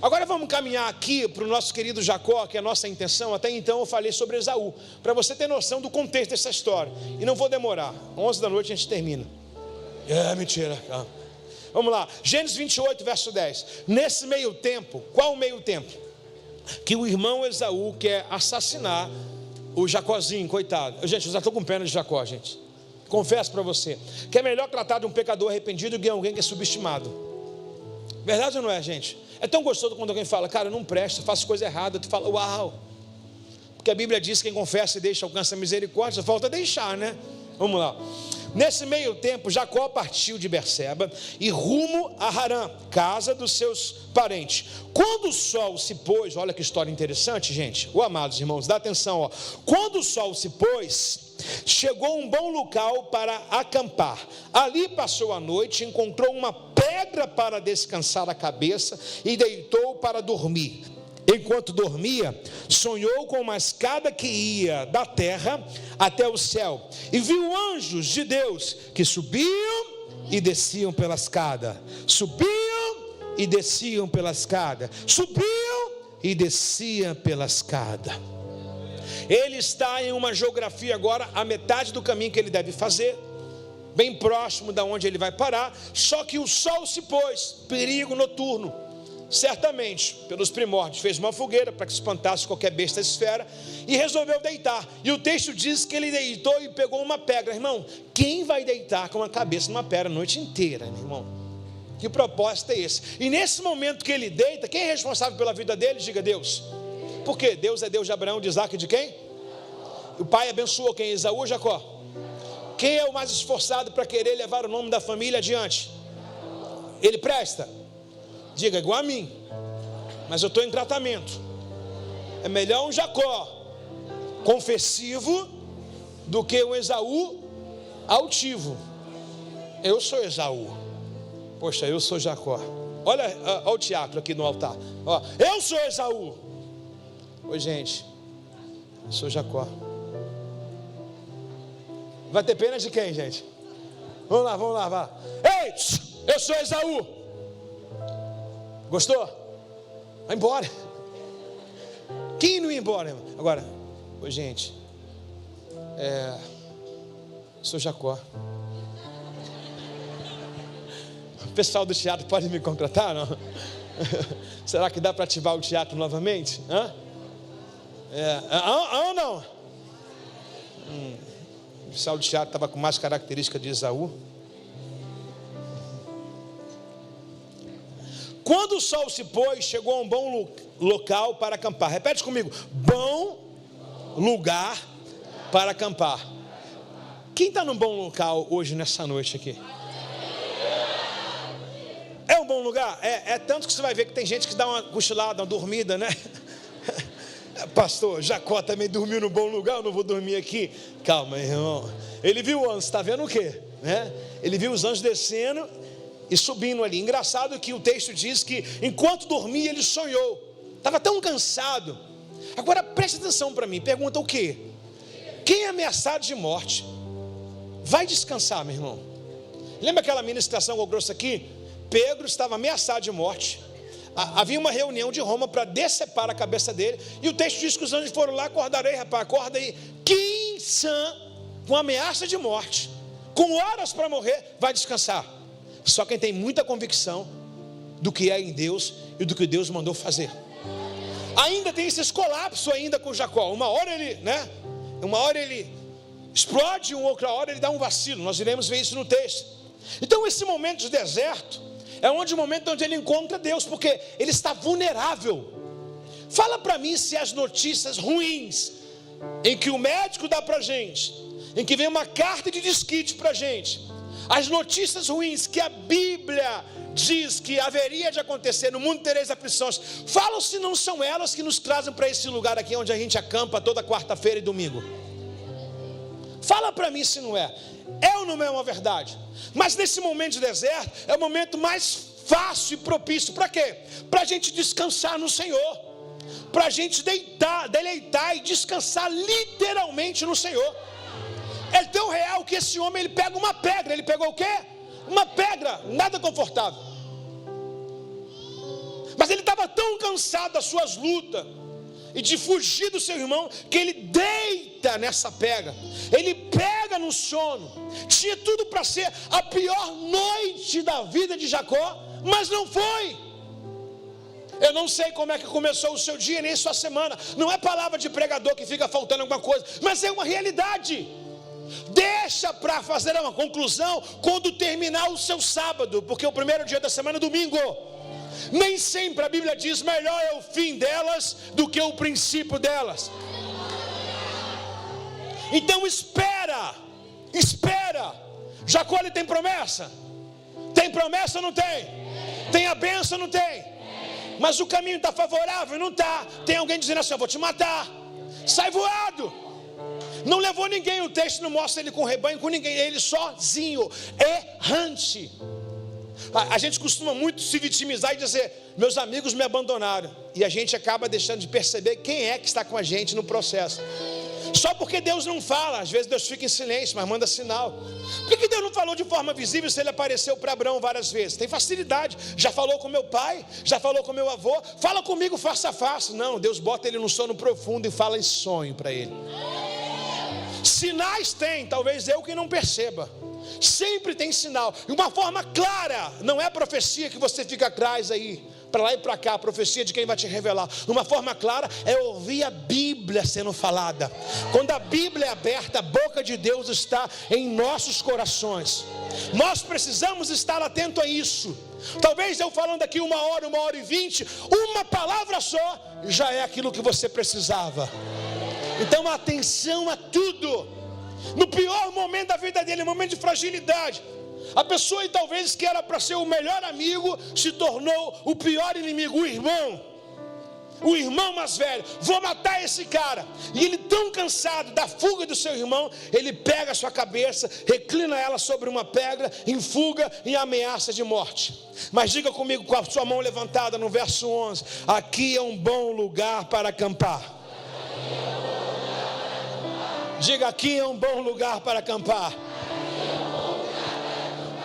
Agora vamos caminhar aqui para o nosso querido Jacó, que é a nossa intenção. Até então eu falei sobre Esaú, para você ter noção do contexto dessa história. E não vou demorar, 11 da noite a gente termina. Mentira. Vamos lá, Gênesis 28, verso 10. Nesse meio tempo, qual o meio tempo? Que o irmão Esaú quer assassinar o Jacózinho, coitado. Gente, eu já estou com pena de Jacó, gente. Confesso para você, que é melhor tratar de um pecador arrependido do que alguém que é subestimado. Verdade ou não é, gente? É tão gostoso quando alguém fala: cara, não presta, faço coisa errada. Tu fala: uau. Porque a Bíblia diz que quem confessa e deixa alcança a misericórdia. Só falta deixar, né? Vamos lá. Nesse meio tempo, Jacó partiu de Berseba e rumo a Harã, casa dos seus parentes. Quando o sol se pôs, olha que história interessante, gente. Amados irmãos, dá atenção, ó. Quando o sol se pôs, chegou um bom local para acampar. Ali passou a noite, encontrou uma pedra para descansar a cabeça e deitou para dormir. Enquanto dormia, sonhou com uma escada que ia da terra até o céu, e viu anjos de Deus que subiam e desciam pela escada, subiam e desciam pela escada, subiam e desciam pela escada. Ele está em uma geografia agora, a metade do caminho que ele deve fazer, bem próximo da onde ele vai parar, só que o sol se pôs, perigo noturno. Certamente, pelos primórdios, fez uma fogueira para que espantasse qualquer besta esfera e resolveu deitar. E o texto diz que ele deitou e pegou uma pedra. Irmão, quem vai deitar com a cabeça numa pedra a noite inteira, meu irmão? Que propósito é esse? E nesse momento que ele deita, quem é responsável pela vida dele? Diga: Deus. Por quê? Deus é Deus de Abraão, de Isaac e de quem? O pai abençoou quem? Esaú ou Jacó? Quem é o mais esforçado para querer levar o nome da família adiante? Ele presta? Diga: igual a mim, mas eu estou em tratamento. É melhor um Jacó confessivo do que um Esaú altivo. Eu sou Esaú. Poxa, eu sou Jacó. Olha o teatro aqui no altar. Ó, eu sou Esaú. Oi, gente, eu sou Jacó. Vai ter pena de quem, gente? Vamos lá, vá. Ei, eu sou Esaú. Gostou? Vai embora. Quem não ia embora, irmão? Agora, oi, gente, sou Jacó. O pessoal do teatro pode me contratar, não? Será que dá para ativar o teatro novamente? Ou não? O pessoal do teatro estava com mais característica de Esaú. Quando o sol se pôs, chegou a um bom local para acampar. Repete comigo: bom lugar para acampar. Quem está num bom local hoje, nessa noite aqui? É um bom lugar? É tanto que você vai ver que tem gente que dá uma cochilada, uma dormida, né? Pastor, Jacó também dormiu no bom lugar, eu não vou dormir aqui. Calma, irmão. Ele viu anjos, está vendo o quê? Ele viu os anjos descendo e subindo ali. Engraçado que o texto diz que enquanto dormia ele sonhou. Estava tão cansado. Agora preste atenção para mim. Pergunta o quê? Quem é ameaçado de morte vai descansar, meu irmão. Lembra aquela ministração que eu trouxe aqui? Pedro estava ameaçado de morte. Havia uma reunião de Roma para decepar a cabeça dele. E o texto diz que os anjos foram lá: acorda aí, rapaz, acorda aí. Quem sã, com ameaça de morte, com horas para morrer, vai descansar? Só quem tem muita convicção do que é em Deus e do que Deus mandou fazer. Ainda tem esses colapsos ainda com Jacó. Uma hora ele explode, uma outra hora ele dá um vacilo. Nós iremos ver isso no texto. Então esse momento de deserto é o momento onde ele encontra Deus, porque ele está vulnerável. Fala para mim se as notícias ruins, em que o médico dá para a gente, em que vem uma carta de desquite para a gente, as notícias ruins que a Bíblia diz que haveria de acontecer, no mundo tereis aflições, falam se não são elas que nos trazem para esse lugar aqui, onde a gente acampa toda quarta-feira e domingo. Fala para mim se não é. É ou não é uma verdade? Mas nesse momento de deserto, é o momento mais fácil e propício, para quê? Para a gente descansar no Senhor, para a gente deleitar e descansar literalmente no Senhor. É tão real que esse homem, ele pega uma pedra. Ele pegou o quê? Uma pedra, nada confortável. Mas ele estava tão cansado das suas lutas e de fugir do seu irmão, que ele deita nessa pedra. Ele pega no sono. Tinha tudo para ser a pior noite da vida de Jacó, mas não foi. Eu não sei como é que começou o seu dia, nem sua semana. Não é palavra de pregador que fica faltando alguma coisa, mas é uma realidade. Deixa para fazer uma conclusão quando terminar o seu sábado, porque o primeiro dia da semana é domingo. Nem sempre a Bíblia diz melhor é o fim delas do que o princípio delas. Então espera. Jacó, ele tem promessa? Tem promessa ou não tem? Tem a bênção ou não tem? Mas o caminho está favorável? Não está. Tem alguém dizendo assim: eu vou te matar. Sai voado. Não levou ninguém, o texto não mostra ele com rebanho, com ninguém, ele sozinho, errante. A gente costuma muito se vitimizar e dizer: meus amigos me abandonaram. E a gente acaba deixando de perceber quem é que está com a gente no processo. Só porque Deus não fala, às vezes Deus fica em silêncio, mas manda sinal. Por que Deus não falou de forma visível se ele apareceu para Abraão várias vezes? Tem facilidade, já falou com meu pai, já falou com meu avô, fala comigo face a face. Não, Deus bota ele no sono profundo e fala em sonho para ele. Sinais tem, talvez eu que não perceba. Sempre tem sinal, e uma forma clara. Não é profecia que você fica atrás aí, para lá e para cá, a profecia de quem vai te revelar. Uma forma clara é ouvir a Bíblia sendo falada. Quando a Bíblia é aberta, a boca de Deus está em nossos corações. Nós precisamos estar atento a isso. Talvez eu falando aqui 1 hora, 1h20, uma palavra só já é aquilo que você precisava. Então atenção a tudo. No pior momento da vida dele, momento de fragilidade, a pessoa, e talvez que era para ser o melhor amigo, se tornou o pior inimigo, o irmão mais velho. Vou matar esse cara. E ele, tão cansado da fuga do seu irmão, ele pega a sua cabeça, reclina ela sobre uma pedra, em fuga e ameaça de morte. Mas diga comigo com a sua mão levantada no verso 11: aqui é um bom lugar para acampar. Diga: aqui é um bom lugar para acampar.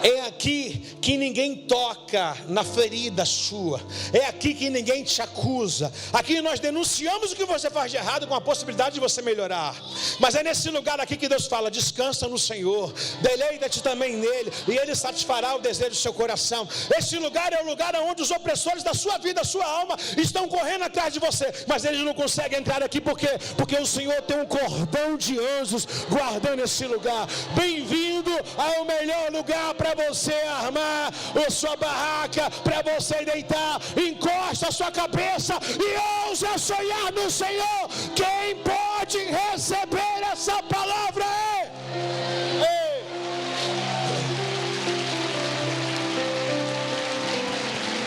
É aqui que ninguém toca na ferida sua. É aqui que ninguém te acusa. Aqui nós denunciamos o que você faz de errado, com a possibilidade de você melhorar. Mas é nesse lugar aqui que Deus fala: descansa no Senhor, deleita-te também nele, e ele satisfará o desejo do seu coração. Esse lugar é o lugar onde os opressores da sua vida, da sua alma, estão correndo atrás de você, mas eles não conseguem entrar aqui. Por quê? Porque o Senhor tem um cordão de anjos guardando esse lugar. Bem-vindo ao melhor lugar para você armar a sua barraca, para você deitar. Encosta a sua cabeça e ousa sonhar no Senhor. Quem pode receber essa palavra é...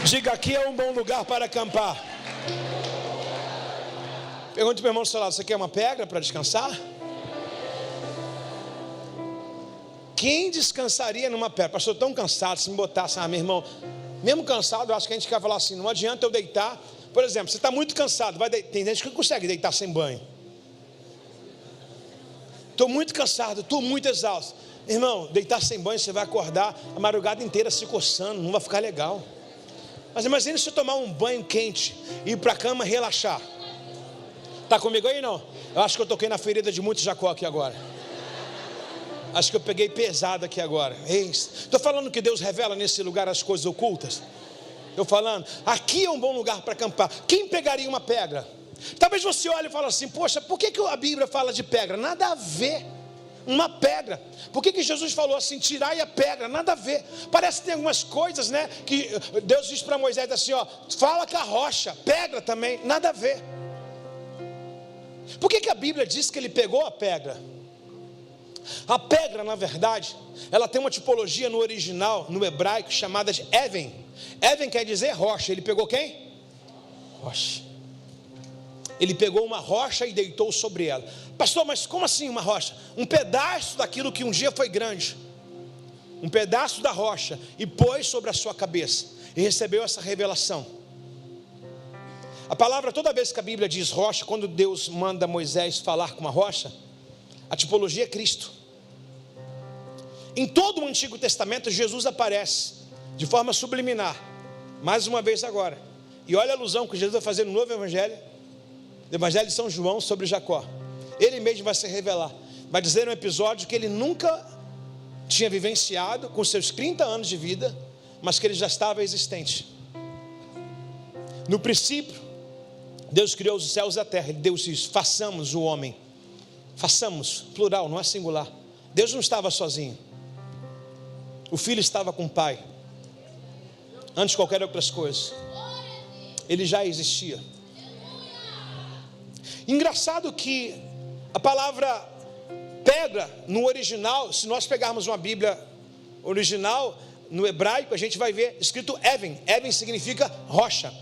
Diga: aqui é um bom lugar para acampar. Pergunte para o irmão do seu lado: você quer uma pedra para descansar? Quem descansaria numa pedra? Pastor, tão cansado, se me botasse, meu irmão, mesmo cansado, eu acho que a gente quer falar assim: não adianta eu deitar. Por exemplo, você está muito cansado, tem gente que não consegue deitar sem banho. Estou muito cansado, estou muito exausto. Irmão, deitar sem banho, você vai acordar a madrugada inteira se coçando, não vai ficar legal. Mas imagine se eu tomar um banho quente e ir para a cama relaxar. Está comigo aí não? Eu acho que eu toquei na ferida de muito Jacó aqui agora. Acho que eu peguei pesado aqui agora. Estou falando que Deus revela nesse lugar as coisas ocultas. Estou falando, aqui é um bom lugar para acampar. Quem pegaria uma pedra? Talvez você olhe e fale assim: poxa, por que a Bíblia fala de pedra? Nada a ver. uma pedra. Por que Jesus falou assim, tirai a pedra? Nada a ver. Parece que tem algumas coisas, né, que Deus diz para Moisés assim, ó, fala com a rocha, pedra também, nada a ver. Por que a Bíblia diz que ele pegou a pedra? A pedra, na verdade, ela tem uma tipologia no original, no hebraico, chamada de Even. Even quer dizer rocha. Ele pegou quem? Rocha. Ele pegou uma rocha e deitou sobre ela. Pastor, mas como assim uma rocha? Um pedaço daquilo que um dia foi grande, um pedaço da rocha, e pôs sobre a sua cabeça, e recebeu essa revelação. A palavra, toda vez que a Bíblia diz rocha, quando Deus manda Moisés falar com uma rocha, a tipologia é Cristo. Em todo o Antigo Testamento, Jesus aparece de forma subliminar, mais uma vez agora. E olha a alusão que Jesus vai fazer no novo Evangelho, no Evangelho de São João, sobre Jacó. Ele mesmo vai se revelar, vai dizer um episódio que ele nunca tinha vivenciado com seus 30 anos de vida, mas que ele já estava existente. No princípio, Deus criou os céus e a terra. Deus diz, façamos o homem. Façamos, plural, não é singular. Deus não estava sozinho. O Filho estava com o Pai. Antes de qualquer outras coisas. Ele já existia. Engraçado que a palavra pedra, no original, se nós pegarmos uma Bíblia original, no hebraico, a gente vai ver escrito Even. Even significa rocha.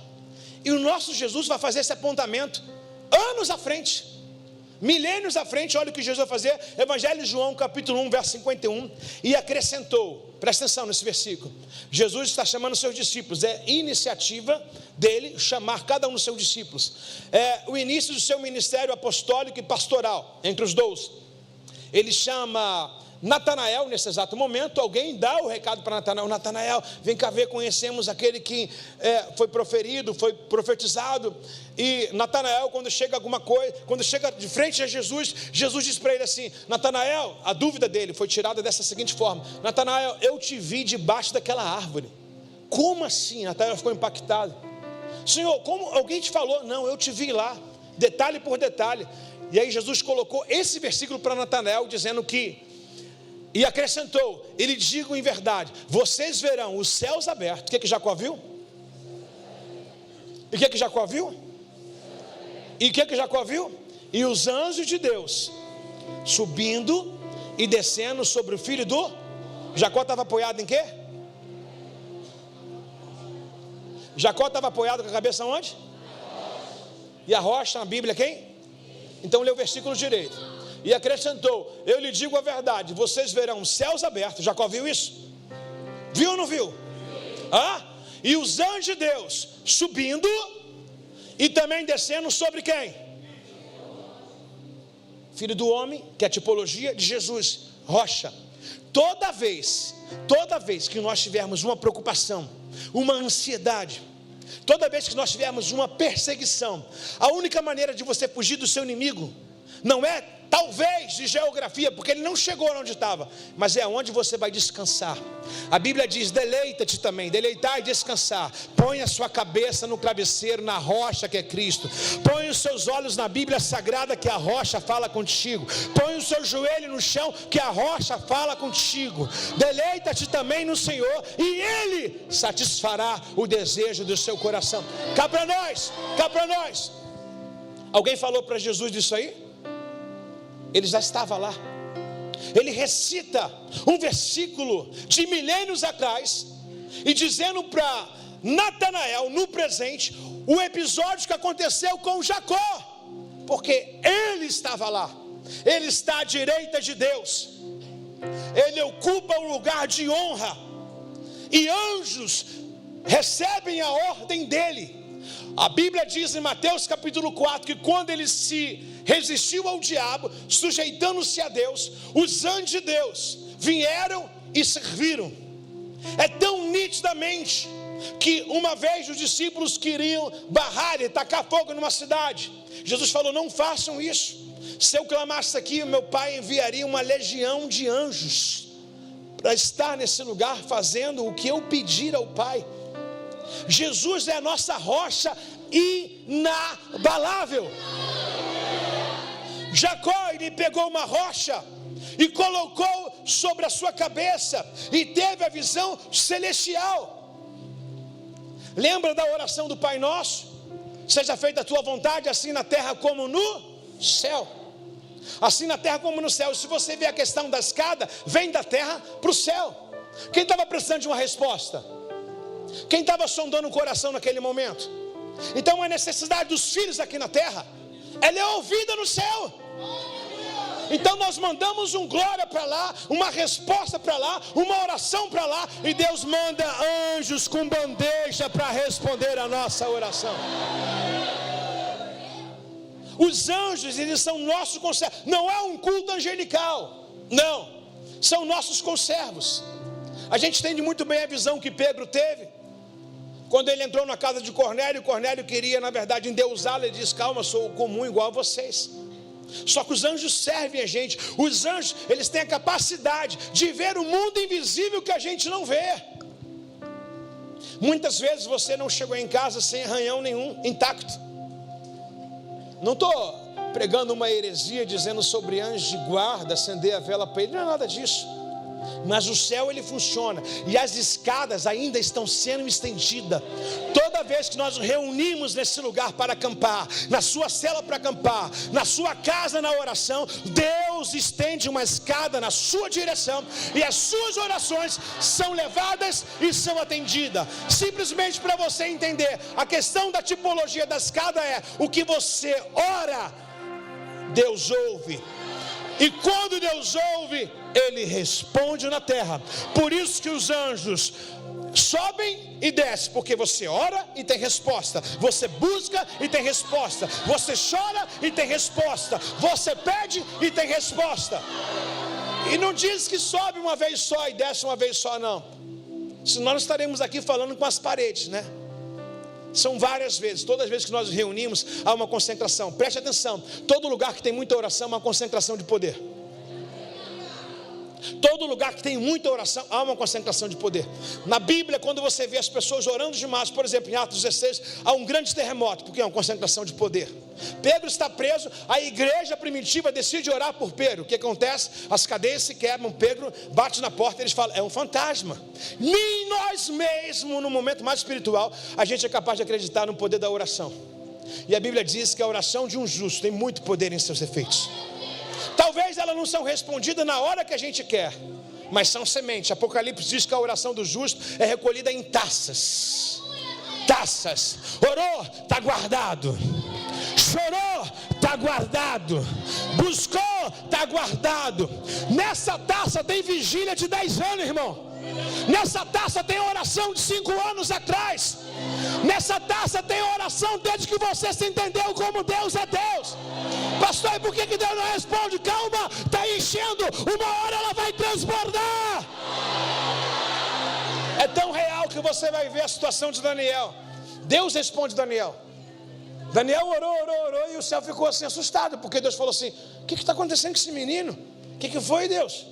E o nosso Jesus vai fazer esse apontamento anos à frente, milênios à frente. Olha o que Jesus vai fazer, Evangelho de João, capítulo 1, verso 51, e acrescentou, presta atenção nesse versículo, Jesus está chamando seus discípulos, é iniciativa dele chamar cada um dos seus discípulos, é o início do seu ministério apostólico e pastoral, entre os 12, ele chama Natanael, nesse exato momento, alguém dá o recado para Natanael, Natanael, vem cá ver, conhecemos aquele que foi proferido, foi profetizado, e Natanael, quando chega alguma coisa, quando chega de frente a Jesus, Jesus diz para ele assim, Natanael, a dúvida dele foi tirada dessa seguinte forma, Natanael, eu te vi debaixo daquela árvore. Como assim? Natanael ficou impactado. Senhor, como alguém te falou? Não, eu te vi lá, detalhe por detalhe. E aí Jesus colocou esse versículo para Natanael, dizendo que, e acrescentou, ele digo em verdade, vocês verão os céus abertos. O que Jacó viu? E o que Jacó viu? E o que Jacó viu? E os anjos de Deus subindo e descendo sobre o filho do... Jacó estava apoiado em quê? Jacó estava apoiado com a cabeça onde? E a rocha na Bíblia quem? Então lê o versículo direito. E acrescentou, eu lhe digo a verdade, vocês verão os céus abertos. Jacó viu isso? Viu ou não viu? E os anjos de Deus subindo e também descendo sobre quem? Filho do homem, que é a tipologia de Jesus, rocha. Toda vez que nós tivermos uma preocupação, uma ansiedade, toda vez que nós tivermos uma perseguição, a única maneira de você fugir do seu inimigo não é talvez de geografia, porque ele não chegou onde estava, mas é onde você vai descansar. A Bíblia diz, deleita-te também, deleitar e descansar. Põe a sua cabeça no travesseiro, na rocha que é Cristo. Põe os seus olhos na Bíblia Sagrada, que a rocha fala contigo. Põe o seu joelho no chão, que a rocha fala contigo. Deleita-te também no Senhor, e Ele satisfará o desejo do seu coração. Cá para nós. Alguém falou para Jesus disso aí? Ele já estava lá. Ele recita um versículo de milênios atrás e dizendo para Natanael no presente o episódio que aconteceu com Jacó, porque ele estava lá. Ele está à direita de Deus, ele ocupa um lugar de honra, e anjos recebem a ordem dele. A Bíblia diz em Mateus capítulo 4 que quando ele se resistiu ao diabo, sujeitando-se a Deus, os anjos de Deus vieram e serviram. É tão nitidamente que uma vez os discípulos queriam barrar e tacar fogo numa cidade. Jesus falou, não façam isso. Se eu clamasse aqui, meu Pai enviaria uma legião de anjos para estar nesse lugar fazendo o que eu pedir ao Pai. Jesus é a nossa rocha inabalável. Jacó, ele pegou uma rocha e colocou sobre a sua cabeça, e teve a visão celestial. Lembra da oração do Pai Nosso? Seja feita a tua vontade, assim na terra como no céu. Assim na terra como no céu. Se você vê a questão da escada, vem da terra para o céu. Quem estava precisando de uma resposta? Quem estava sondando o coração naquele momento? Então a necessidade dos filhos aqui na terra, ela é ouvida no céu. Então nós mandamos um glória para lá, uma resposta para lá, uma oração para lá, e Deus manda anjos com bandeja para responder a nossa oração. Os anjos, eles são nossos conservos. Não é um culto angelical, não, são nossos conservos. A gente entende muito bem a visão que Pedro teve quando ele entrou na casa de Cornélio. Cornélio queria, na verdade, endeusá-lo. Ele disse: calma, sou comum igual a vocês. Só que os anjos servem a gente. Os anjos, eles têm a capacidade de ver o mundo invisível que a gente não vê. Muitas vezes você não chegou em casa sem arranhão nenhum, intacto. Não estou pregando uma heresia dizendo sobre anjos de guarda, acender a vela para ele, não é nada disso. Mas o céu, ele funciona, e as escadas ainda estão sendo estendidas. Toda vez que nós nos reunimos nesse lugar para acampar, na sua cela para acampar, na sua casa na oração, Deus estende uma escada na sua direção, e as suas orações são levadas e são atendidas. Simplesmente para você entender, a questão da tipologia da escada é: o que você ora, Deus ouve. E quando Deus ouve, Ele responde na terra. Por isso que os anjos sobem e descem, porque você ora e tem resposta, você busca e tem resposta, você chora e tem resposta, você pede e tem resposta. E não diz que sobe uma vez só e desce uma vez só, não. Senão nós estaremos aqui falando com as paredes, né? São várias vezes, todas as vezes que nós nos reunimos, há uma concentração. Preste atenção, todo lugar que tem muita oração, há uma concentração de poder. Todo lugar que tem muita oração, há uma concentração de poder. Na Bíblia, quando você vê as pessoas orando demais, por exemplo, em Atos 16, há um grande terremoto, porque é uma concentração de poder. Pedro está preso, a igreja primitiva decide orar por Pedro. O que acontece? As cadeias se quebram, Pedro bate na porta e eles falam: é um fantasma. Nem nós mesmos, no momento mais espiritual, a gente é capaz de acreditar no poder da oração. E a Bíblia diz que a oração de um justo tem muito poder em seus efeitos. Talvez elas não são respondidas na hora que a gente quer, mas são sementes. Apocalipse diz que a oração do justo é recolhida em taças. Taças. Orou, está guardado. Chorou, está guardado. Buscou, está guardado. Nessa taça tem vigília de 10 anos, irmão. Nessa taça tem oração de 5 anos atrás. Nessa taça tem oração desde que você se entendeu como Deus é Deus. Pastor, e por que Deus não responde? Calma, está enchendo, uma hora ela vai transbordar. É tão real que você vai ver a situação de Daniel. Deus responde Daniel. Daniel orou, e o céu ficou assim assustado, porque Deus falou assim: o que está acontecendo com esse menino? O que foi, Deus?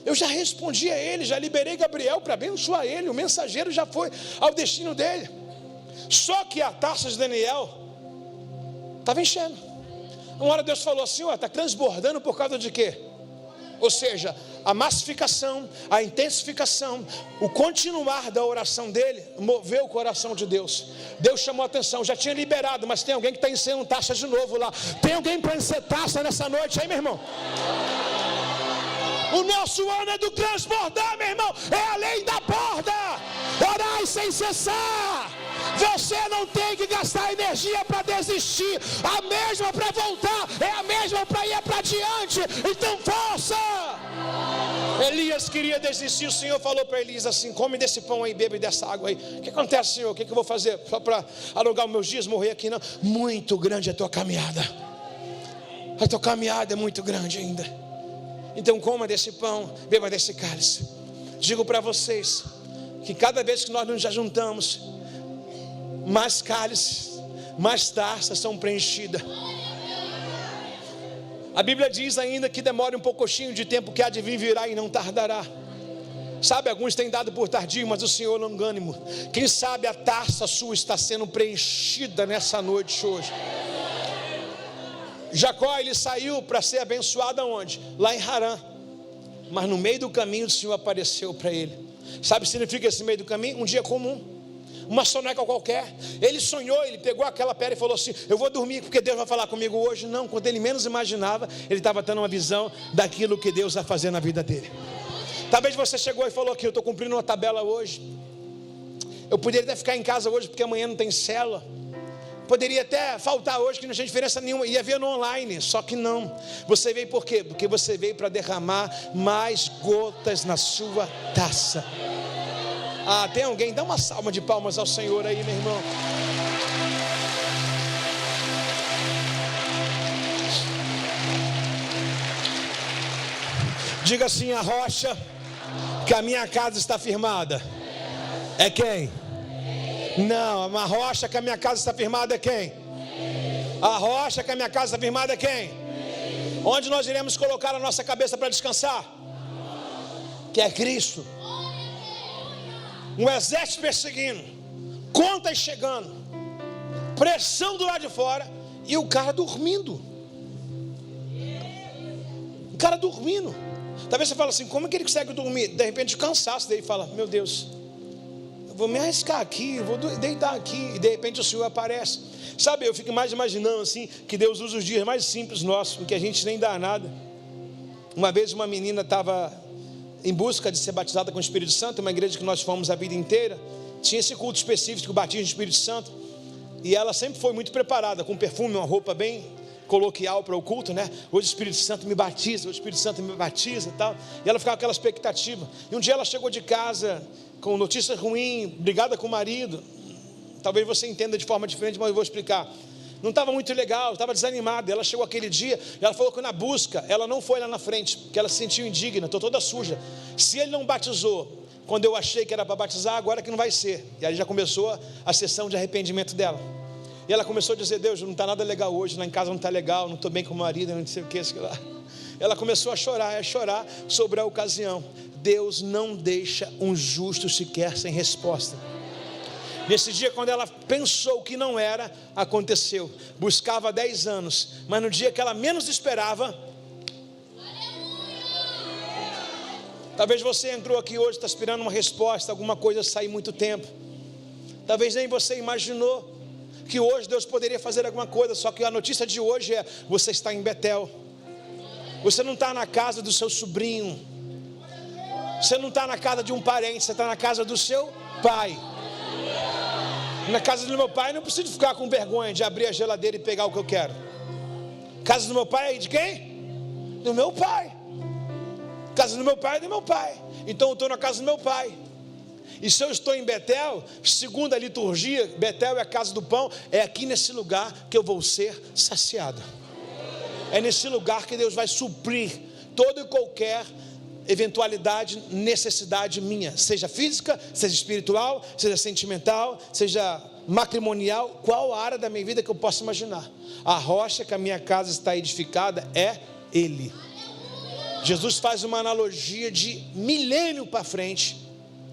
Eu já respondi a ele, já liberei Gabriel para abençoar ele, o mensageiro já foi ao destino dele. Só que a taça de Daniel estava enchendo. Uma hora Deus falou assim: está transbordando por causa de quê? Ou seja, a massificação, a intensificação, o continuar da oração dele moveu o coração de Deus. Deus chamou a atenção, já tinha liberado, mas tem alguém que está enchendo taça de novo lá. Tem alguém para encher taça nessa noite aí, meu irmão? O nosso ano é do transbordar, meu irmão. É além da borda. Orai sem cessar. Você não tem que gastar energia para desistir. A mesma para voltar, é a mesma para ir para diante. Então força. Elias queria desistir. O Senhor falou para Elias assim: come desse pão aí, bebe dessa água aí. O que acontece, Senhor? O que eu vou fazer? Só para alugar os meus dias, morrer aqui? Não. Muito grande a tua caminhada. A tua caminhada é muito grande ainda. Então coma desse pão, beba desse cálice. Digo para vocês que cada vez que nós nos juntamos, mais cálices, mais taças são preenchidas. A Bíblia diz ainda que demora um pouquinho de tempo, que há de vir virá e não tardará. Sabe, alguns têm dado por tardio, mas o Senhor não ânimo. Quem sabe a taça sua está sendo preenchida nessa noite hoje. Jacó, ele saiu para ser abençoado aonde? Lá em Harã. Mas no meio do caminho o Senhor apareceu para ele. Sabe o que significa esse meio do caminho? Um dia comum, uma soneca qualquer. Ele sonhou, ele pegou aquela pedra e falou assim: eu vou dormir porque Deus vai falar comigo hoje. Não, quando ele menos imaginava, ele estava tendo uma visão daquilo que Deus vai fazer na vida dele. Talvez você chegou e falou aqui: eu estou cumprindo uma tabela hoje, eu poderia até ficar em casa hoje porque amanhã não tem célula, poderia até faltar hoje que não tinha diferença nenhuma, ia ver no online. Só que não, você veio por quê? Porque você veio para derramar mais gotas na sua taça. Ah, tem alguém? Dá uma salva de palmas ao Senhor aí, meu irmão. Diga assim: a rocha que a minha casa está firmada é quem? Não, a rocha que a minha casa está firmada é quem? A rocha que a minha casa está firmada é quem? Onde nós iremos colocar a nossa cabeça para descansar? Que é Cristo. Um exército perseguindo, contas chegando, pressão do lado de fora, e o cara dormindo. O cara dormindo. Talvez você fale assim: como é que ele consegue dormir? De repente cansaço, daí fala: meu Deus, eu vou me arriscar aqui, vou deitar aqui. E de repente o Senhor aparece. Sabe, eu fico mais imaginando assim, que Deus usa os dias mais simples nossos, em que a gente nem dá nada. Uma vez uma menina estava em busca de ser batizada com o Espírito Santo, uma igreja que nós fomos a vida inteira, tinha esse culto específico, o batismo do Espírito Santo, e ela sempre foi muito preparada, com perfume, uma roupa bem coloquial para o culto, né? Hoje o Espírito Santo me batiza, o Espírito Santo me batiza e tal, e ela ficava com aquela expectativa. E um dia ela chegou de casa com notícia ruim, brigada com o marido. Talvez você entenda de forma diferente, mas eu vou explicar. Não estava muito legal, estava desanimada. Ela chegou aquele dia, ela falou que na busca, ela não foi lá na frente, porque ela se sentiu indigna, estou toda suja. Se ele não batizou quando eu achei que era para batizar, agora que não vai ser. E aí já começou a sessão de arrependimento dela. E ela começou a dizer: Deus, não está nada legal hoje, lá em casa não está legal, não estou bem com o marido, não sei o que, sei lá. Ela começou a chorar sobre a ocasião. Deus não deixa um justo sequer sem resposta. Nesse dia, quando ela pensou que não era, aconteceu. Buscava 10 anos, mas no dia que ela menos esperava. Talvez você entrou aqui hoje, está esperando uma resposta, alguma coisa sair muito tempo. Talvez nem você imaginou que hoje Deus poderia fazer alguma coisa. Só que a notícia de hoje é: você está em Betel. Você não está na casa do seu sobrinho, você não está na casa de um parente, você está na casa do seu pai. Na casa do meu pai não preciso ficar com vergonha de abrir a geladeira e pegar o que eu quero. Casa do meu pai é de quem? Do meu pai. Casa do meu pai é do meu pai. Então eu estou na casa do meu pai. E se eu estou em Betel, segundo a liturgia, Betel é a casa do pão. É aqui nesse lugar que eu vou ser saciado. É nesse lugar que Deus vai suprir toda e qualquer eventualidade, necessidade minha, seja física, seja espiritual, seja sentimental, seja matrimonial, qual a área da minha vida que eu possa imaginar. A rocha que a minha casa está edificada é Ele. Jesus faz uma analogia de milênio para frente,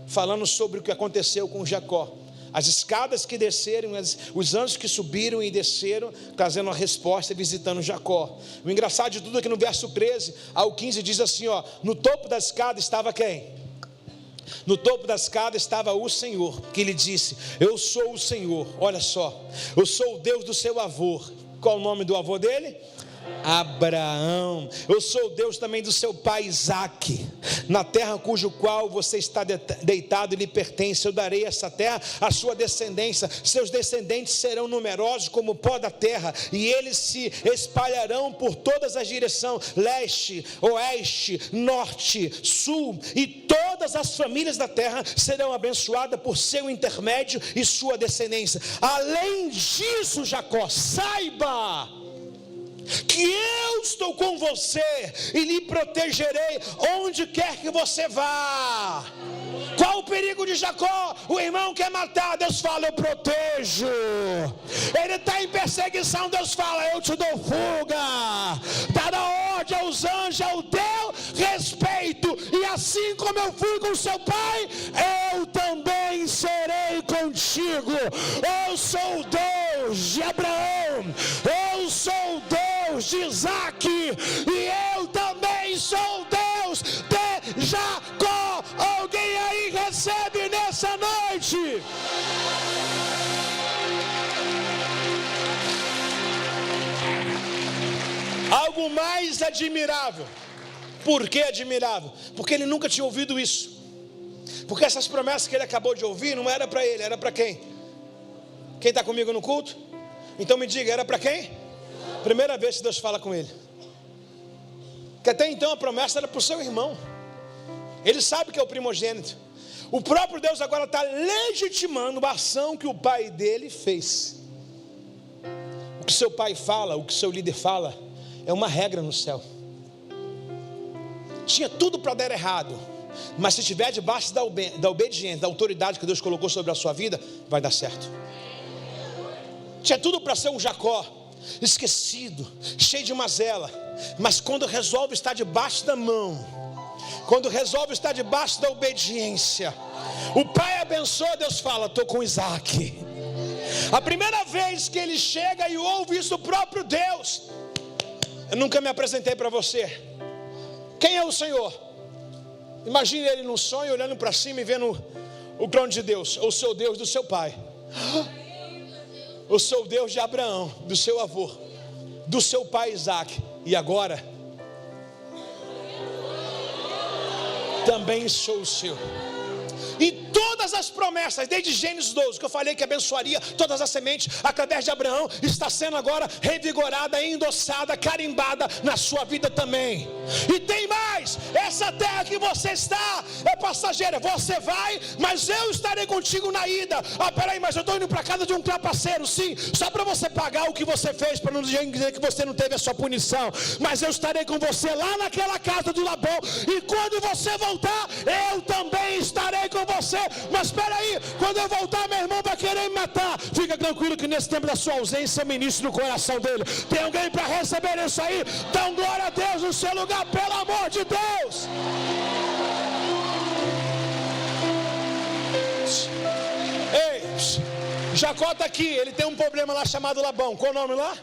falando sobre o que aconteceu com Jacó. As escadas que desceram, os anjos que subiram e desceram, trazendo a resposta e visitando Jacó. O engraçado de tudo é que no verso 13 ao 15 diz assim, ó: no topo da escada estava quem? No topo da escada estava o Senhor, que lhe disse: eu sou o Senhor, olha só, eu sou o Deus do seu avô. Qual o nome do avô dele? Abraão. Eu sou o Deus também do seu pai Isaque. Na terra cujo qual você está deitado e lhe pertence, eu darei essa terra à sua descendência. Seus descendentes serão numerosos como o pó da terra, e eles se espalharão por todas as direções, leste, oeste, norte, sul, e todas as famílias da terra serão abençoadas por seu intermédio e sua descendência. Além disso, Jacó, saiba que eu estou com você e lhe protegerei onde quer que você vá. Qual o perigo de Jacó? O irmão quer matar, Deus fala: eu protejo. Ele está em perseguição, Deus fala: eu te dou fuga. Dará ordem aos anjos ao teu respeito, e assim como eu fui com seu pai, eu também serei contigo. Eu sou o Deus de Abraão, eu sou o Deus Deus de Isaac, e eu também sou o Deus de Jacó. Alguém aí recebe nessa noite? Algo mais admirável. Por que admirável? Porque ele nunca tinha ouvido isso. Porque essas promessas que ele acabou de ouvir não era para ele, era para quem? Quem está comigo no culto? Então me diga, era para quem? Primeira vez que Deus fala com ele. Que até então a promessa era para o seu irmão. Ele sabe que é o primogênito. O próprio Deus agora está legitimando a ação que o pai dele fez. O que seu pai fala, o que seu líder fala, é uma regra no céu. Tinha tudo para dar errado, mas se estiver debaixo da obediência, da autoridade que Deus colocou sobre a sua vida, vai dar certo. Tinha tudo para ser um Jacó, esquecido, cheio de mazela, mas quando resolve estar debaixo da mão, quando resolve estar debaixo da obediência, o pai abençoa, Deus fala: estou com Isaac. A primeira vez que ele chega e ouve isso do próprio Deus: eu nunca me apresentei para você. Quem é o Senhor? Imagine ele num sonho, olhando para cima e vendo o trono de Deus. O seu Deus do seu pai. O seu Deus de Abraão, do seu avô, do seu pai Isaac. E agora também sou o seu. E todas as promessas, desde Gênesis 12, que eu falei que abençoaria todas as sementes através de Abraão, está sendo agora revigorada, endossada, carimbada na sua vida também. E tem mais: essa terra que você está é passageira. Você vai, mas eu estarei contigo na ida. Peraí, mas eu estou indo para casa de um trapaceiro. Sim, só para você pagar o que você fez, para não dizer que você não teve a sua punição. Mas eu estarei com você lá naquela casa do Labão, e quando você voltar, eu também estarei com você. Mas espera aí, quando eu voltar, meu irmão vai querer me matar. Fica tranquilo que nesse tempo da sua ausência, eu ministro no coração dele. Tem alguém para receber isso aí? Dá glória a Deus no seu lugar, pelo amor de Deus. Ei, Jacó está aqui, ele tem um problema lá chamado Labão. Qual o nome lá?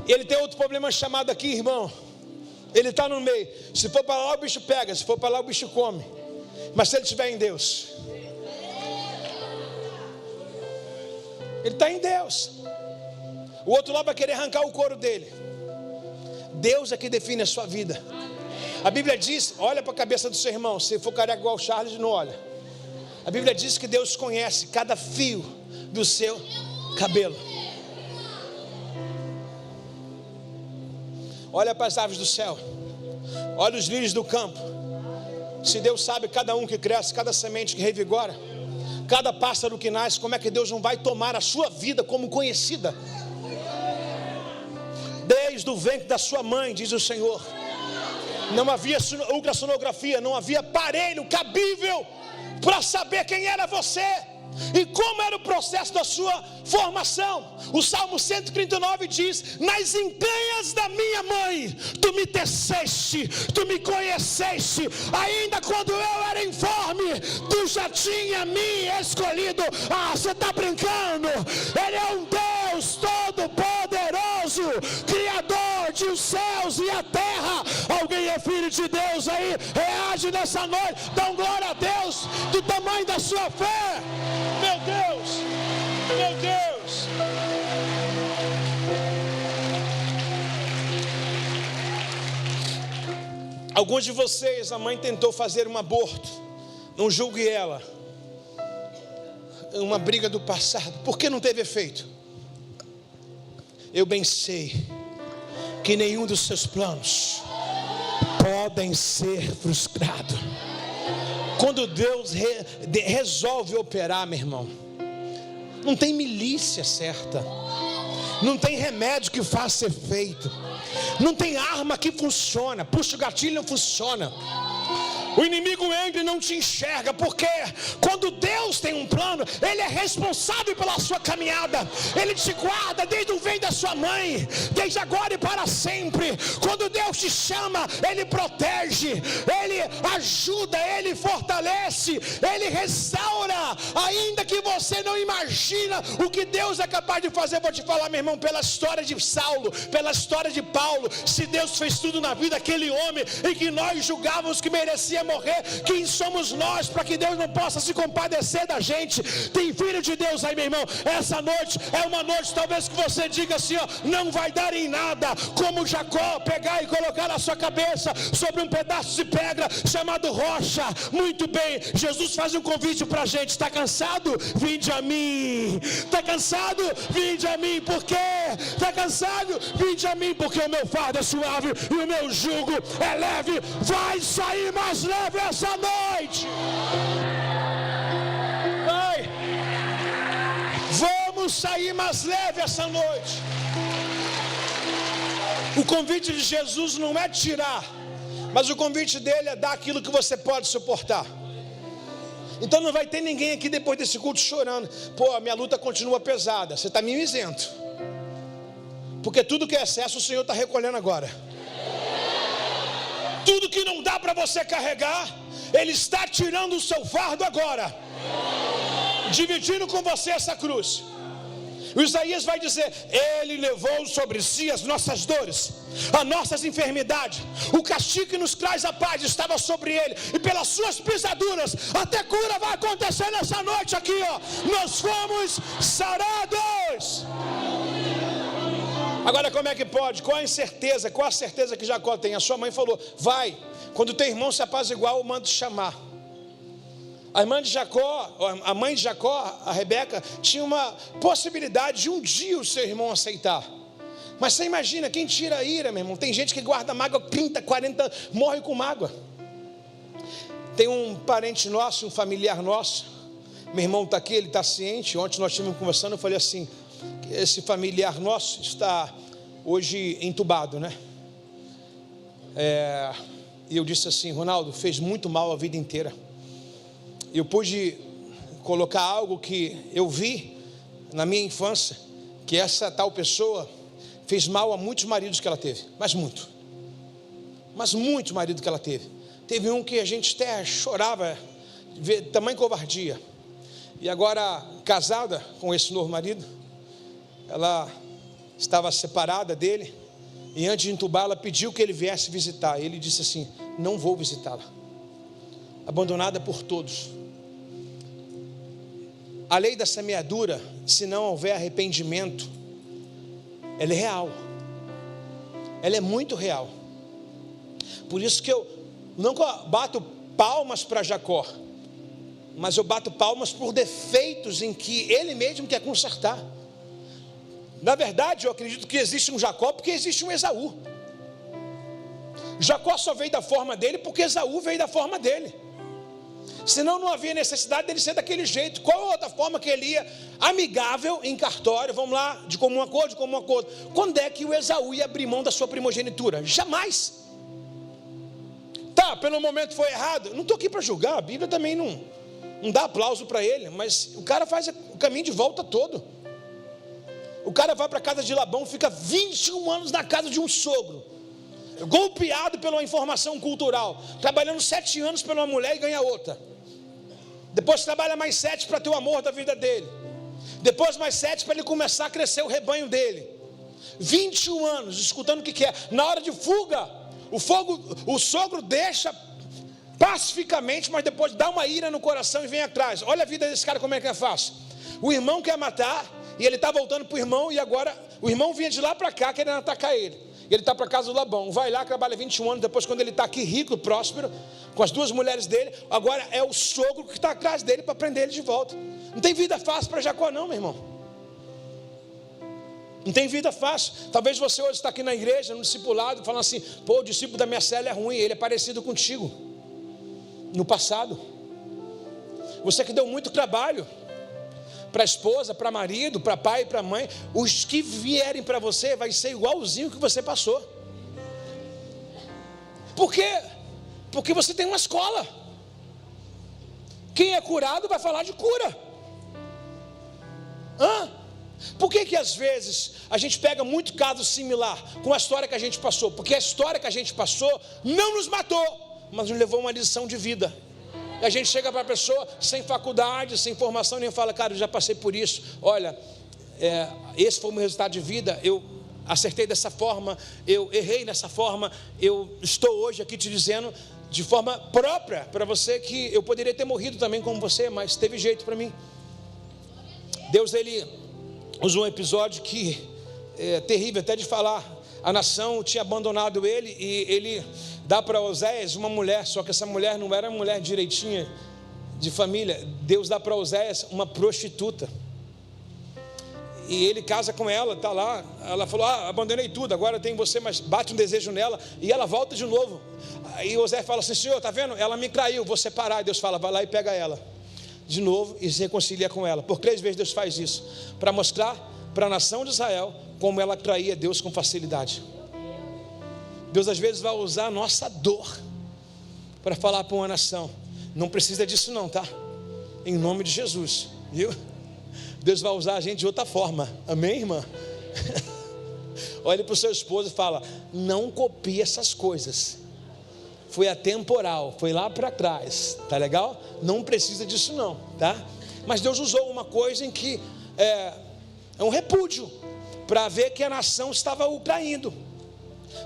Ele tem outro problema chamado aqui, irmão. Ele está no meio. Se for para lá, o bicho pega. Se for para lá, o bicho come. Mas se ele estiver em Deus, ele está em Deus. O outro lá vai querer arrancar o couro dele. Deus é que define a sua vida. A Bíblia diz: olha para a cabeça do seu irmão. Se for careca igual o Charles, não olha. A Bíblia diz que Deus conhece cada fio do seu cabelo. Olha para as aves do céu, olha os lírios do campo. Se Deus sabe cada um que cresce, cada semente que revigora, cada pássaro que nasce, como é que Deus não vai tomar a sua vida como conhecida? Desde o ventre da sua mãe, diz o Senhor, não havia ultrassonografia, não havia aparelho cabível para saber quem era você e como era o processo da sua formação. O Salmo 139 diz: nas entranhas da minha mãe tu me teceste, tu me conheceste, ainda quando eu era informe tu já tinha me escolhido. Você está brincando? Ele é um Deus todo-poderoso, Criador dos céus e a terra. Alguém é filho de Deus aí? Reage nessa noite, dá glória a Deus do tamanho da sua fé. Meu Deus, meu Deus. Alguns de vocês, a mãe tentou fazer um aborto. Não julgue ela. Uma briga do passado. Por que não teve efeito? Eu bem sei que nenhum dos seus planos podem ser frustrados. Quando Deus resolve operar, meu irmão, não tem milícia certa, não tem remédio que faça efeito, não tem arma que funciona. Puxa o gatilho, não funciona. O inimigo entra e não te enxerga, porque quando Deus tem um plano, Ele é responsável pela sua caminhada. Ele te guarda desde o ventre da sua mãe, desde agora e para sempre. Quando Deus te chama, Ele protege, Ele ajuda, Ele fortalece, Ele restaura, ainda que você não imagina o que Deus é capaz de fazer. Vou te falar, meu irmão, pela história de Saulo, pela história de Paulo, se Deus fez tudo na vida daquele homem, e que nós julgávamos que merecia morrer, quem somos nós para que Deus não possa se compadecer da gente? Tem filho de Deus aí, meu irmão. Essa noite é uma noite talvez que você diga assim, ó, não vai dar em nada, como Jacó, pegar e colocar na sua cabeça sobre um pedaço de pedra chamado rocha. Muito bem, Jesus faz um convite para a gente. Está cansado? Vinde a mim. Está cansado? Vinde a mim. Por quê? Está cansado? Vinde a mim, porque o meu fardo é suave e o meu jugo é leve. Vai sair mais leve essa noite. Vai. Vamos sair mais leve essa noite. O convite de Jesus não é tirar, mas o convite dele é dar aquilo que você pode suportar. Então não vai ter ninguém aqui depois desse culto chorando. Pô, a minha luta continua pesada. Você está meio isento, porque tudo que é excesso o Senhor está recolhendo agora. Tudo que não dá para você carregar, Ele está tirando o seu fardo agora, dividindo com você essa cruz. O Isaías vai dizer: Ele levou sobre si as nossas dores, as nossas enfermidades, o castigo que nos traz a paz estava sobre Ele, e pelas suas pisaduras até cura vai acontecer nessa noite aqui, ó. Nós fomos sarados. Agora, como é que pode? Qual a incerteza? Qual a certeza que Jacó tem? A sua mãe falou: vai, quando teu irmão se apaziguar, eu mando chamar. A mãe de Jacó, a Rebeca, tinha uma possibilidade de um dia o seu irmão aceitar. Mas você imagina, quem tira a ira, meu irmão? Tem gente que guarda mágoa 30, 40, morre com mágoa. Tem um parente nosso, um familiar nosso, meu irmão está aqui, ele está ciente. Ontem nós estivemos conversando, eu falei assim: esse familiar nosso está hoje entubado, né? E eu disse assim: Ronaldo, fez muito mal a vida inteira. Eu pude colocar algo que eu vi na minha infância, que essa tal pessoa fez mal a muitos maridos que ela teve, mas muitos maridos que ela teve. Teve um que a gente até chorava de ver tamanha covardia. E agora, casada com esse novo marido, ela estava separada dele, e antes de entubar, ela pediu que ele viesse visitar. Ele disse assim: não vou visitá-la. Abandonada por todos. A lei da semeadura, se não houver arrependimento, ela é real. Ela é muito real. Por isso que eu não bato palmas para Jacó, mas eu bato palmas por defeitos em que ele mesmo quer consertar. Na verdade, eu acredito que existe um Jacó porque existe um Esaú. Jacó só veio da forma dele porque Esaú veio da forma dele. Senão não havia necessidade dele ser daquele jeito. Qual outra forma que ele ia? Amigável, em cartório, vamos lá, de comum acordo, Quando é que o Esaú ia abrir mão da sua primogenitura? Jamais. Tá, pelo momento foi errado. Não estou aqui para julgar, a Bíblia também não dá aplauso para ele, mas o cara faz o caminho de volta todo. O cara vai para a casa de Labão, fica 21 anos na casa de um sogro, golpeado pela informação cultural, trabalhando 7 anos pela uma mulher e ganha outra. Depois trabalha mais 7 para ter o amor da vida dele. Depois mais 7 para ele começar a crescer o rebanho dele. 21 anos escutando o que quer. Na hora de fuga, o sogro deixa pacificamente, mas depois dá uma ira no coração e vem atrás. Olha a vida desse cara, como é que é fácil. O irmão quer matar, e ele está voltando para o irmão, e agora o irmão vinha de lá para cá querendo atacar ele. Ele está para a casa do Labão, vai lá, trabalha 21 anos, depois quando ele está aqui rico, próspero, com as 2 mulheres dele, agora é o sogro que está atrás dele para prender ele de volta. Não tem vida fácil para Jacó não, meu irmão. Não tem vida fácil. Talvez você hoje está aqui na igreja, no discipulado, falando assim: pô, o discípulo da minha cela é ruim, ele é parecido contigo no passado. Você que deu muito trabalho para a esposa, para marido, para pai e para mãe, os que vierem para você vai ser igualzinho que você passou. Porque Porque você tem uma escola. Quem é curado vai falar de cura. Por que às vezes a gente pega muito caso similar com a história que a gente passou? Porque a história que a gente passou não nos matou, mas nos levou a uma lição de vida. E a gente chega para a pessoa sem faculdade, sem formação, nem fala, cara, eu já passei por isso. Olha, esse foi o meu resultado de vida, eu acertei dessa forma, eu errei dessa forma, eu estou hoje aqui te dizendo de forma própria para você que eu poderia ter morrido também como você, mas teve jeito para mim. Deus, ele usa um episódio que é terrível até de falar. A nação tinha abandonado ele e ele dá para Oséias uma mulher, só que essa mulher não era mulher direitinha de família. Deus dá para Oséias uma prostituta e ele casa com ela, está lá. Ela falou, abandonei tudo, agora tem você, mas bate um desejo nela e ela volta de novo. Aí Oséias fala assim, Senhor, está vendo? Ela me traiu, vou separar. E Deus fala, vai lá e pega ela de novo e se reconcilia com ela. Por 3 vezes Deus faz isso, para mostrar para a nação de Israel como ela traía Deus com facilidade. Deus às vezes vai usar a nossa dor para falar para uma nação, não precisa disso não, tá? Em nome de Jesus, viu? Deus vai usar a gente de outra forma, amém, irmã? Olhe para o seu esposo e fala, não copie essas coisas, foi atemporal, foi lá para trás, tá legal? Não precisa disso não, tá? Mas Deus usou uma coisa em que é um repúdio, para ver que a nação estava o traindo.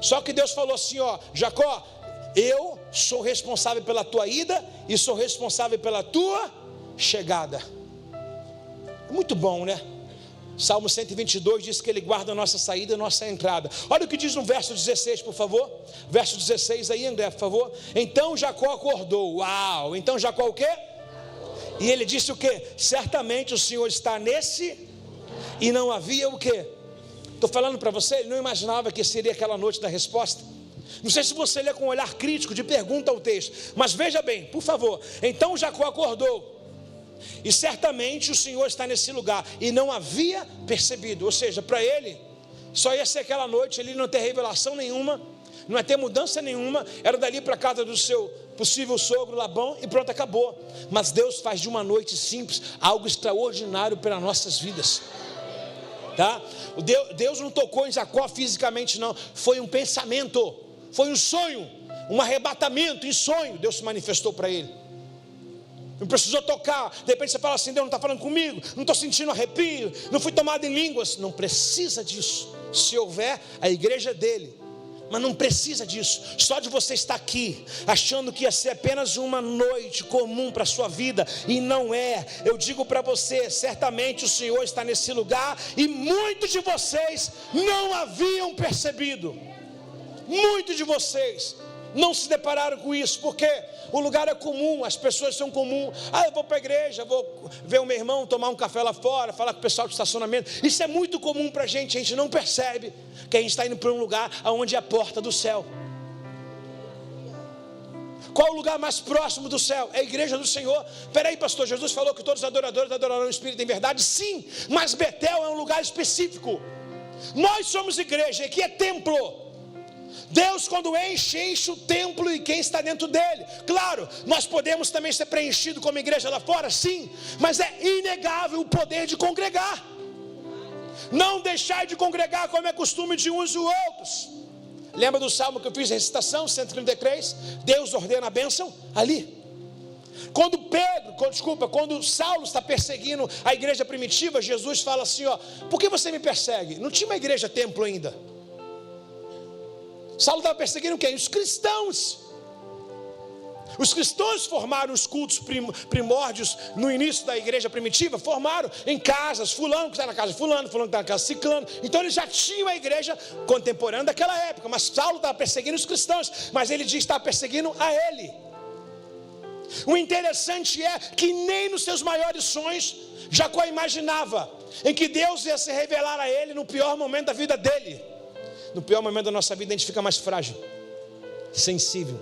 Só que Deus falou assim, Jacó, eu sou responsável pela tua ida e sou responsável pela tua chegada. É muito bom, né? Salmo 122 diz que ele guarda a nossa saída e a nossa entrada. Olha o que diz no verso 16, por favor. Verso 16 aí, André, por favor. Então Jacó acordou. Uau! Então Jacó o quê? E ele disse o quê? Certamente o Senhor está nesse. E não havia o quê? Estou falando para você, ele não imaginava que seria aquela noite da resposta. Não sei se você lê com um olhar crítico de pergunta ao texto, mas veja bem, por favor. Então Jacó acordou. E certamente o Senhor está nesse lugar. E não havia percebido. Ou seja, para ele, só ia ser aquela noite, ele não ia ter revelação nenhuma, não ia ter mudança nenhuma. Era dali para a casa do seu possível sogro Labão e pronto, acabou. Mas Deus faz de uma noite simples algo extraordinário para nossas vidas. Tá? Deus não tocou em Jacó fisicamente não. Foi um pensamento, foi um sonho, um arrebatamento em sonho. Deus se manifestou para ele. Não precisou tocar. De repente você fala assim, Deus não está falando comigo, não estou sentindo arrepio, não fui tomado em línguas. Não precisa disso. Se houver, a igreja é dele, mas não precisa disso. Só de você estar aqui achando que ia ser apenas uma noite comum para a sua vida, e não é. Eu digo para você, certamente o Senhor está nesse lugar, e muitos de vocês não haviam percebido. Muitos de vocês não se depararam com isso, porque o lugar é comum, as pessoas são comuns. Eu vou para a igreja, vou ver o meu irmão tomar um café lá fora, falar com o pessoal do estacionamento. Isso é muito comum para a gente não percebe que a gente está indo para um lugar onde é a porta do céu. Qual o lugar mais próximo do céu? É a igreja do Senhor. Peraí, pastor, Jesus falou que todos os adoradores adorarão o Espírito em verdade. Sim, mas Betel é um lugar específico. Nós somos igreja, aqui é templo. Deus, quando enche o templo e quem está dentro dele. Claro, nós podemos também ser preenchidos como igreja lá fora, sim, mas é inegável o poder de congregar. Não deixar de congregar como é costume de uns e outros. Lembra do salmo que eu fiz a recitação, 133? Deus ordena a bênção ali. Quando Saulo está perseguindo a igreja primitiva, Jesus fala assim, por que você me persegue? Não tinha uma igreja templo ainda. Saulo estava perseguindo quem? Os cristãos. Os cristãos formaram os cultos primórdios no início da igreja primitiva, formaram em casas, fulano que está na casa de fulano que está na casa de ciclano. Então eles já tinham a igreja contemporânea daquela época, mas Saulo estava perseguindo os cristãos, mas ele diz que estava perseguindo a ele. O interessante é que nem nos seus maiores sonhos Jacó imaginava em que Deus ia se revelar a ele no pior momento da vida dele. No pior momento da nossa vida a gente fica mais frágil, sensível.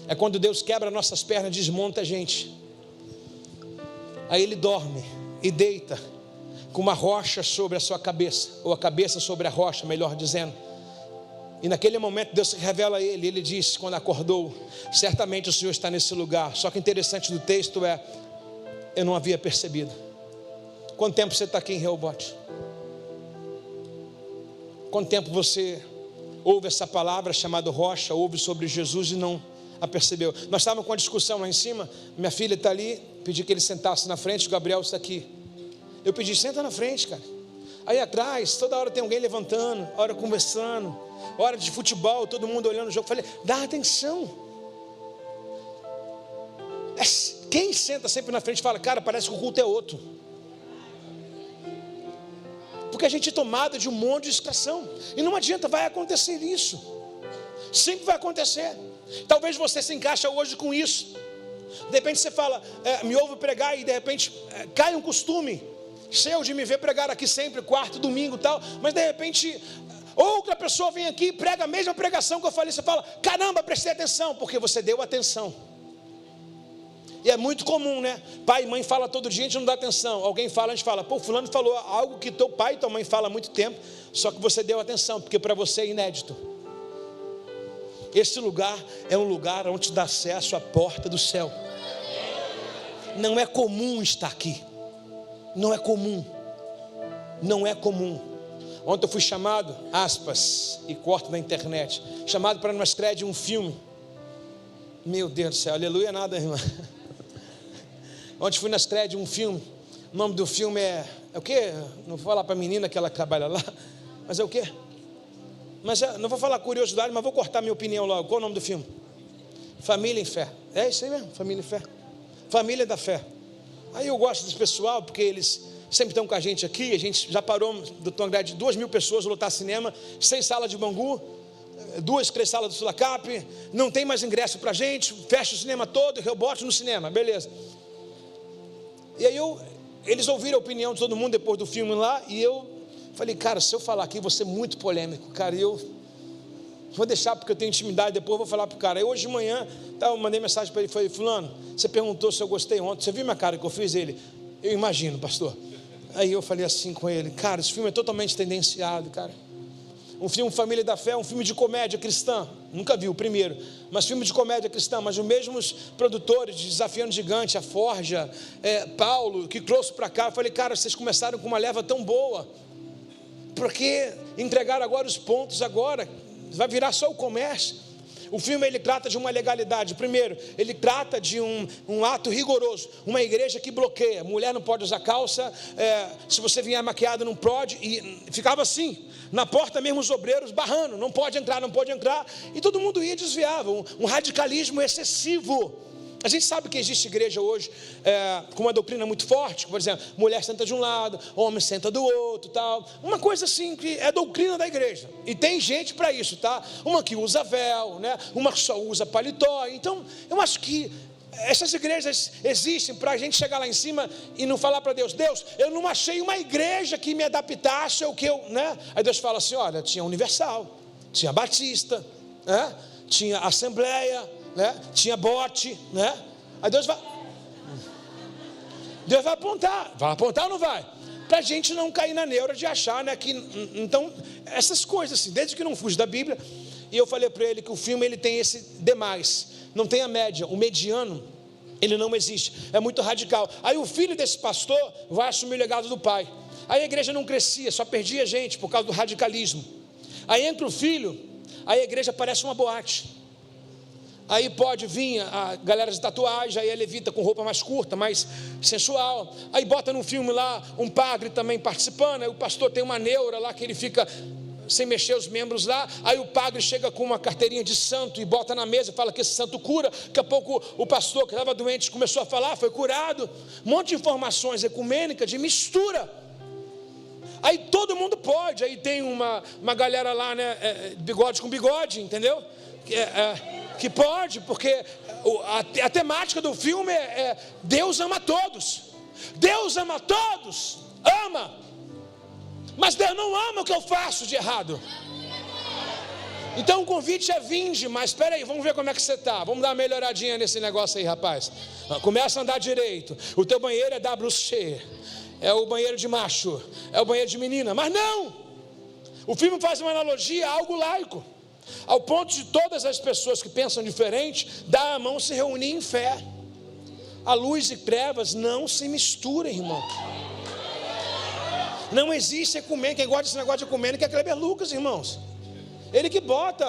É quando Deus quebra nossas pernas, desmonta a gente. Aí ele dorme e deita com uma rocha sobre a sua cabeça, ou a cabeça sobre a rocha, melhor dizendo. E naquele momento Deus se revela a ele. Ele disse, quando acordou: certamente o Senhor está nesse lugar. Só que o interessante do texto é: eu não havia percebido. Quanto tempo você está aqui em Rehobote? Quanto tempo você ouve essa palavra chamada rocha, ouve sobre Jesus e não a percebeu? Nós estávamos com uma discussão lá em cima. Minha filha está ali, pedi que ele sentasse na frente. O Gabriel está aqui. Eu pedi: senta na frente, cara. Aí atrás, toda hora tem alguém levantando, hora conversando, hora de futebol, todo mundo olhando o jogo. Falei: dá atenção. Quem senta sempre na frente fala: cara, parece que o culto é outro. Porque a gente é tomada de um monte de distração. E não adianta, vai acontecer isso. Sempre vai acontecer. Talvez você se encaixe hoje com isso. De repente você fala, me ouve pregar e de repente cai um costume seu de me ver pregar aqui sempre, quarto, domingo e tal. Mas de repente outra pessoa vem aqui e prega a mesma pregação que eu falei. Você fala: caramba, prestei atenção, porque você deu atenção. E é muito comum, né? Pai e mãe fala todo dia, a gente não dá atenção. Alguém fala, a gente fala: pô, fulano falou algo que teu pai e tua mãe falam há muito tempo, só que você deu atenção, porque para você é inédito. Esse lugar é um lugar onde te dá acesso à porta do céu. Não é comum estar aqui. Não é comum. Não é comum. Ontem eu fui chamado, aspas, e corto na internet, chamado para numa estreia de um filme. Meu Deus do céu, aleluia nada, irmã. Ontem fui na estreia de um filme. O nome do filme é o quê? Não vou falar para a menina que ela trabalha lá, mas é o quê? Mas não vou falar curiosidade, mas vou cortar minha opinião logo. Qual é o nome do filme? Família em Fé. É isso aí mesmo, Família em Fé. Família da Fé. Aí eu gosto desse pessoal, porque eles sempre estão com a gente aqui. A gente já parou de uma grade de 2.000 pessoas, lotar cinema, 6 salas de Bangu, 2, 3 salas do Sulacap. Não tem mais ingresso pra gente, fecha o cinema todo, Rehobote no cinema, beleza. E aí eles ouviram a opinião de todo mundo depois do filme lá. E eu falei: cara, se eu falar aqui, vou ser muito polêmico, cara. E eu vou deixar, porque eu tenho intimidade. Depois eu vou falar pro cara. Aí hoje de manhã, eu mandei mensagem para ele. Falei: fulano, você perguntou se eu gostei ontem. Você viu minha cara que eu fiz? Ele: eu imagino, pastor. Aí eu falei assim com ele: cara, esse filme é totalmente tendenciado, cara. Um filme Família da Fé, um filme de comédia cristã. Nunca vi o primeiro, mas filme de comédia cristã. Mas os mesmos produtores de Desafiando Gigante, a Forja, Paulo, que trouxe para cá. Eu falei: cara, vocês começaram com uma leva tão boa, por que entregaram agora os pontos agora? Vai virar só o comércio. O filme, ele trata de uma legalidade. Primeiro, ele trata de um ato rigoroso. Uma igreja que bloqueia. Mulher não pode usar calça. Se você vier maquiado, não pode. E ficava assim, na porta mesmo, os obreiros barrando. Não pode entrar, não pode entrar. E todo mundo ia e desviava. Um radicalismo excessivo. A gente sabe que existe igreja hoje com uma doutrina muito forte. Por exemplo, mulher senta de um lado, homem senta do outro, tal. Uma coisa assim que é doutrina da igreja. E tem gente para isso, tá? Uma que usa véu, né? Uma que só usa paletó. Então, eu acho que essas igrejas existem para a gente chegar lá em cima e não falar para Deus: Deus, eu não achei uma igreja que me adaptasse ao que eu, né? Aí Deus fala assim: olha, tinha Universal, tinha Batista, né? Tinha Assembleia, né? Tinha Bote, né? Aí Deus vai apontar ou não vai? Para a gente não cair na neura de achar, né, que, então, essas coisas assim, desde que não fuja da Bíblia. E eu falei para ele que o filme, ele tem esse demais, não tem a média, o mediano, ele não existe, é muito radical. Aí o filho desse pastor vai assumir o legado do pai. Aí a igreja não crescia, só perdia gente por causa do radicalismo. Aí entra o filho, aí a igreja parece uma boate. Aí pode vir a galera de tatuagem, aí a levita com roupa mais curta, mais sensual. Aí bota no filme lá um padre também participando. Aí o pastor tem uma neura lá que ele fica sem mexer os membros lá. Aí o padre chega com uma carteirinha de santo e bota na mesa e fala que esse santo cura. Daqui a pouco o pastor que estava doente começou a falar, foi curado. Um monte de informações ecumênicas, de mistura. Aí todo mundo pode. Aí tem uma galera lá, né, bigode com bigode, entendeu? Que pode, porque a temática do filme é Deus ama todos. Deus ama todos, ama. Mas Deus não ama o que eu faço de errado. Então o convite é vinde, mas espera aí, vamos ver como é que você está. Vamos dar uma melhoradinha nesse negócio aí, rapaz. Começa a andar direito. O teu banheiro é WC, é o banheiro de macho, é o banheiro de menina. Mas não, o filme faz uma analogia a algo laico. ao ponto de todas as pessoas que pensam diferente, dar a mão, se reunir em fé. A luz e trevas não se misturam, irmão. Não existe ecumênico. Quem gosta desse negócio de ecumênico é Kleber Lucas, irmãos. Ele que bota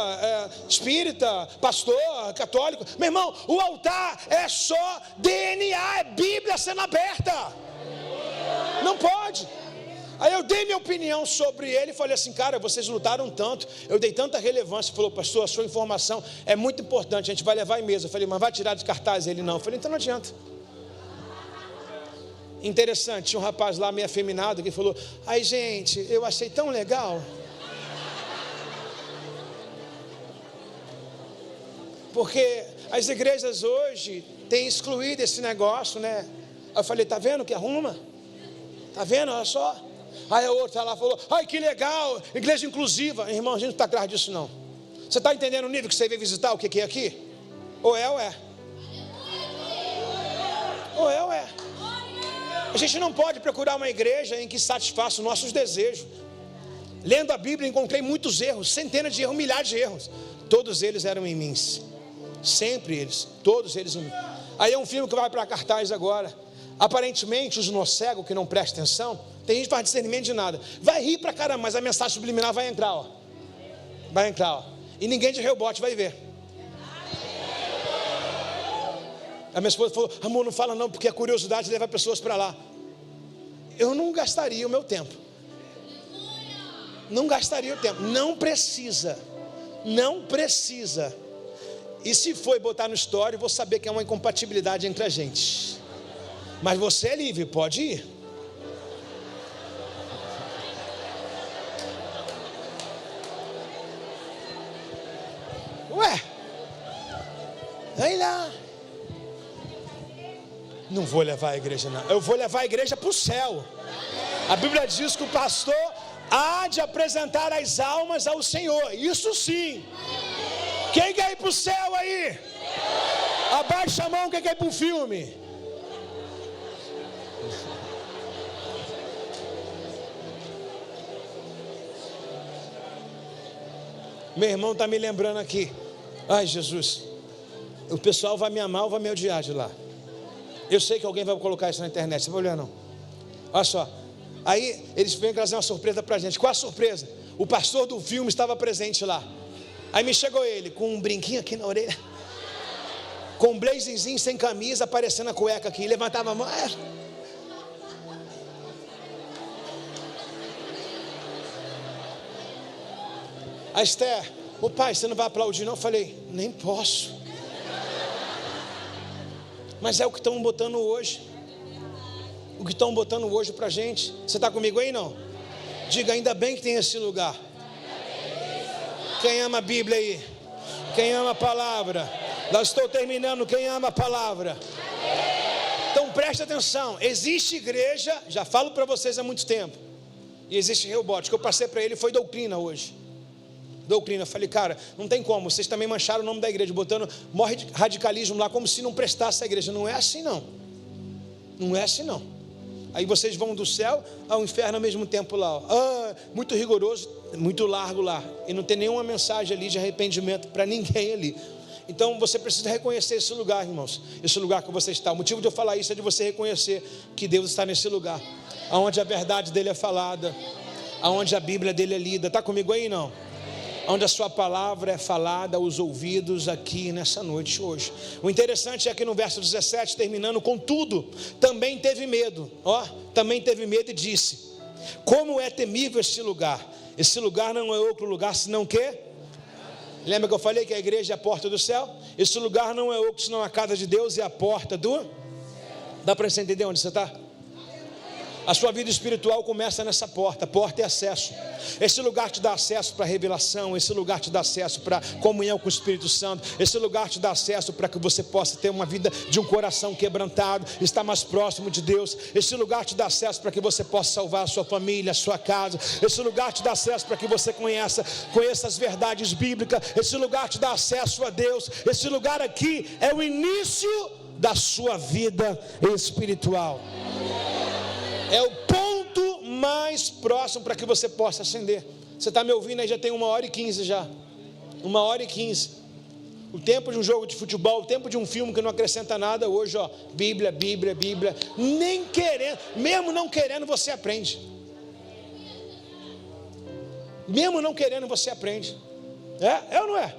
espírita, pastor, católico. Meu irmão, o altar é só DNA, é Bíblia sendo aberta. Não pode. Aí eu dei minha opinião sobre ele e falei assim, cara, vocês lutaram tanto, eu dei tanta relevância. Ele falou, pastor, a sua informação é muito importante, a gente vai levar em mesa. Eu falei, mas vai tirar de cartaz? Ele não. Eu falei, então não adianta. Interessante, tinha um rapaz lá meio afeminado que falou, ai gente, eu achei tão legal. Porque as igrejas hoje têm excluído esse negócio, né? Aí eu falei, tá vendo que arruma? Tá vendo, olha só. Aí a outra lá falou, ai que legal, igreja inclusiva. Irmão, a gente não está atrás disso não. Você está entendendo o nível que você veio visitar, o que é aqui? Ou é. Ou é. A gente não pode procurar uma igreja em que satisfaça os nossos desejos. Lendo a Bíblia encontrei muitos erros, centenas de erros, milhares de erros. Todos eles eram em mim. Sempre eles, todos eles em mim. Aí é um filme que vai para cartaz agora. Aparentemente os nocegos que não prestam atenção, tem gente que faz discernimento de nada, vai rir pra caramba, mas a mensagem subliminar vai entrar, ó. Vai entrar, ó. E ninguém de rebote vai ver. A minha esposa falou, amor, não fala não, porque a curiosidade leva pessoas para lá. Eu não gastaria o meu tempo. Não gastaria o tempo. Não precisa. E se for botar no story, vou saber que é uma incompatibilidade entre a gente. Mas você é livre, pode ir. Ué, vai lá. Não vou levar a igreja não. Eu vou levar a igreja para o céu. A Bíblia diz que o pastor há de apresentar as almas ao Senhor. Isso sim. Quem quer ir para o céu aí? Abaixa a mão, quem quer ir para o filme? Meu irmão está me lembrando aqui. Ai Jesus, o pessoal vai me amar ou vai me odiar de lá. Eu sei que alguém vai colocar isso na internet. Você vai olhar não? Olha só. Aí eles vêm trazer uma surpresa para a gente. Qual a surpresa? O pastor do filme estava presente lá. Aí me chegou ele com um brinquinho aqui na orelha, com um blazerzinho sem camisa, aparecendo a cueca aqui. Levantava a mão. A Esther, ô pai, você não vai aplaudir não? Eu falei, nem posso. Mas é o que estão botando hoje. O que estão botando hoje pra gente. Você está comigo aí não? Diga, ainda bem que tem esse lugar. Quem ama a Bíblia aí? Quem ama a palavra? Lá estou terminando, quem ama a palavra? Então preste atenção. Existe igreja, já falo para vocês há muito tempo. E existe rebote, que eu passei para ele foi doutrina hoje. Doutrina, falei, cara, não tem como, vocês também mancharam o nome da igreja, botando maior radicalismo lá, como se não prestasse a igreja. Não é assim não. Não é assim não. Aí vocês vão do céu ao inferno ao mesmo tempo lá, ó. Muito rigoroso, muito largo lá, e não tem nenhuma mensagem ali de arrependimento para ninguém ali. Então você precisa reconhecer esse lugar, irmãos, esse lugar que você está. O motivo de eu falar isso é de você reconhecer que Deus está nesse lugar, onde a verdade dele é falada, onde a Bíblia dele é lida. Está comigo aí não? Onde a sua palavra é falada aos ouvidos aqui nessa noite hoje. O interessante é que no verso 17, terminando, contudo, também teve medo, também teve medo e disse, como é temível este lugar. Esse lugar não é outro lugar senão o quê? Lembra que eu falei que a igreja é a porta do céu? Esse lugar não é outro senão a casa de Deus e a porta do... Dá para você entender onde você está? A sua vida espiritual começa nessa porta. Porta é acesso. Esse lugar te dá acesso para a revelação. Esse lugar te dá acesso para comunhão com o Espírito Santo. Esse lugar te dá acesso para que você possa ter uma vida de um coração quebrantado, estar mais próximo de Deus. Esse lugar te dá acesso para que você possa salvar a sua família, a sua casa. Esse lugar te dá acesso para que você conheça as verdades bíblicas. Esse lugar te dá acesso a Deus. Esse lugar aqui é o início da sua vida espiritual. É o ponto mais próximo para que você possa ascender. Você está me ouvindo aí, já tem 1h15 já. 1h15. O tempo de um jogo de futebol, o tempo de um filme que não acrescenta nada. Hoje, ó, Bíblia, Bíblia, Bíblia. Nem querendo, mesmo não querendo, você aprende. Mesmo não querendo, você aprende. É ou não é?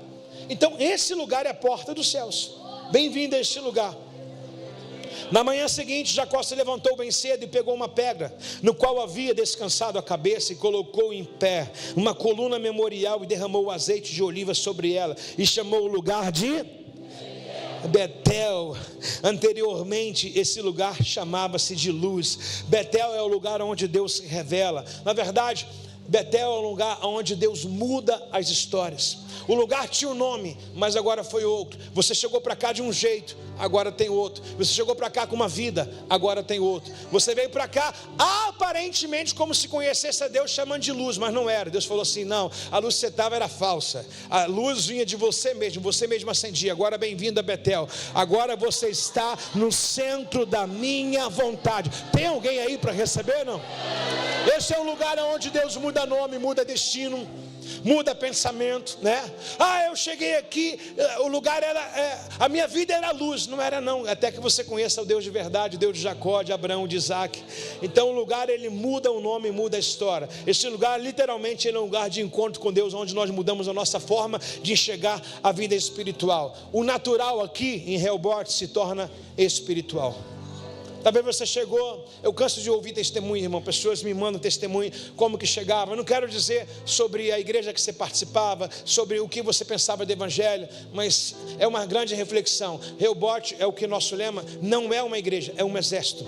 Então, esse lugar é a porta dos céus. Bem-vindo a este lugar. Na manhã seguinte, Jacó se levantou bem cedo e pegou uma pedra, no qual havia descansado a cabeça, e colocou em pé uma coluna memorial, e derramou o azeite de oliva sobre ela, e chamou o lugar de Betel. Anteriormente, esse lugar chamava-se de Luz. Betel é o lugar onde Deus se revela. Na verdade, Betel é um lugar onde Deus muda as histórias. O lugar tinha um nome, mas agora foi outro. Você chegou para cá de um jeito, agora tem outro. Você chegou para cá com uma vida, agora tem outro. Você veio para cá aparentemente como se conhecesse a Deus, chamando de luz, mas não era. Deus falou assim: não, a luz que você estava era falsa. A luz vinha de você mesmo acendia. Agora bem-vindo a Betel. Agora você está no centro da minha vontade. Tem alguém aí para receber, não? Esse é um lugar onde Deus muda nome, muda destino, muda pensamento, né? Eu cheguei aqui, o lugar era, a minha vida era luz. Não era não, até que você conheça o Deus de verdade, o Deus de Jacó, de Abraão, de Isaac. Então o lugar, ele muda o nome, muda a história. Esse lugar, literalmente, ele é um lugar de encontro com Deus, onde nós mudamos a nossa forma de enxergar a vida espiritual. O natural aqui em Rehoboth se torna espiritual. Talvez você chegou, eu canso de ouvir testemunho, irmão, pessoas me mandam testemunho, como que chegava. Eu não quero dizer sobre a igreja que você participava, sobre o que você pensava do evangelho, mas é uma grande reflexão. Rehoboth é o que nosso lema, não é uma igreja, é um exército.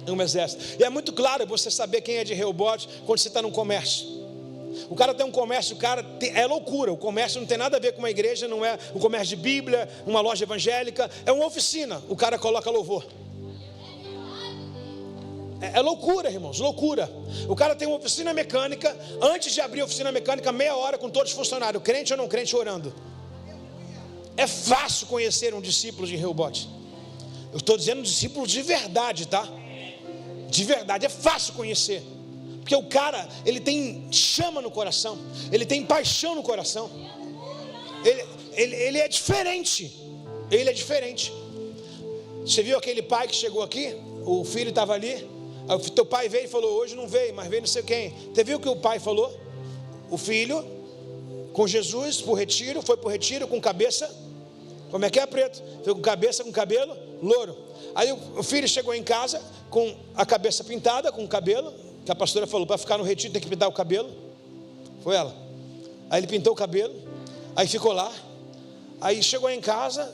É um exército. E é muito claro você saber quem é de Rehoboth quando você está num comércio. O cara tem um comércio, é loucura. O comércio não tem nada a ver com uma igreja, não é um comércio de Bíblia, uma loja evangélica, é uma oficina. O cara coloca louvor. É loucura, irmãos, loucura. O cara tem uma oficina mecânica. Antes de abrir a oficina mecânica, meia hora com todos os funcionários, crente ou não crente, orando. É fácil conhecer um discípulo de Rehoboth. Eu estou dizendo um discípulo de verdade, tá? De verdade, é fácil conhecer. Porque o cara, ele tem chama no coração, ele tem paixão no coração. Ele é diferente. Ele é diferente. Você viu aquele pai que chegou aqui? O filho estava ali. O teu pai veio e falou: hoje não veio, mas veio não sei quem. Você viu o que o pai falou? O filho com Jesus para o retiro, foi para o retiro com cabeça, como é que é, preto? Foi com cabeça, com cabelo louro. Aí o filho chegou em casa com a cabeça pintada, com o cabelo, que a pastora falou: para ficar no retiro tem que pintar o cabelo. Foi ela. Aí ele pintou o cabelo, aí ficou lá. Aí chegou em casa,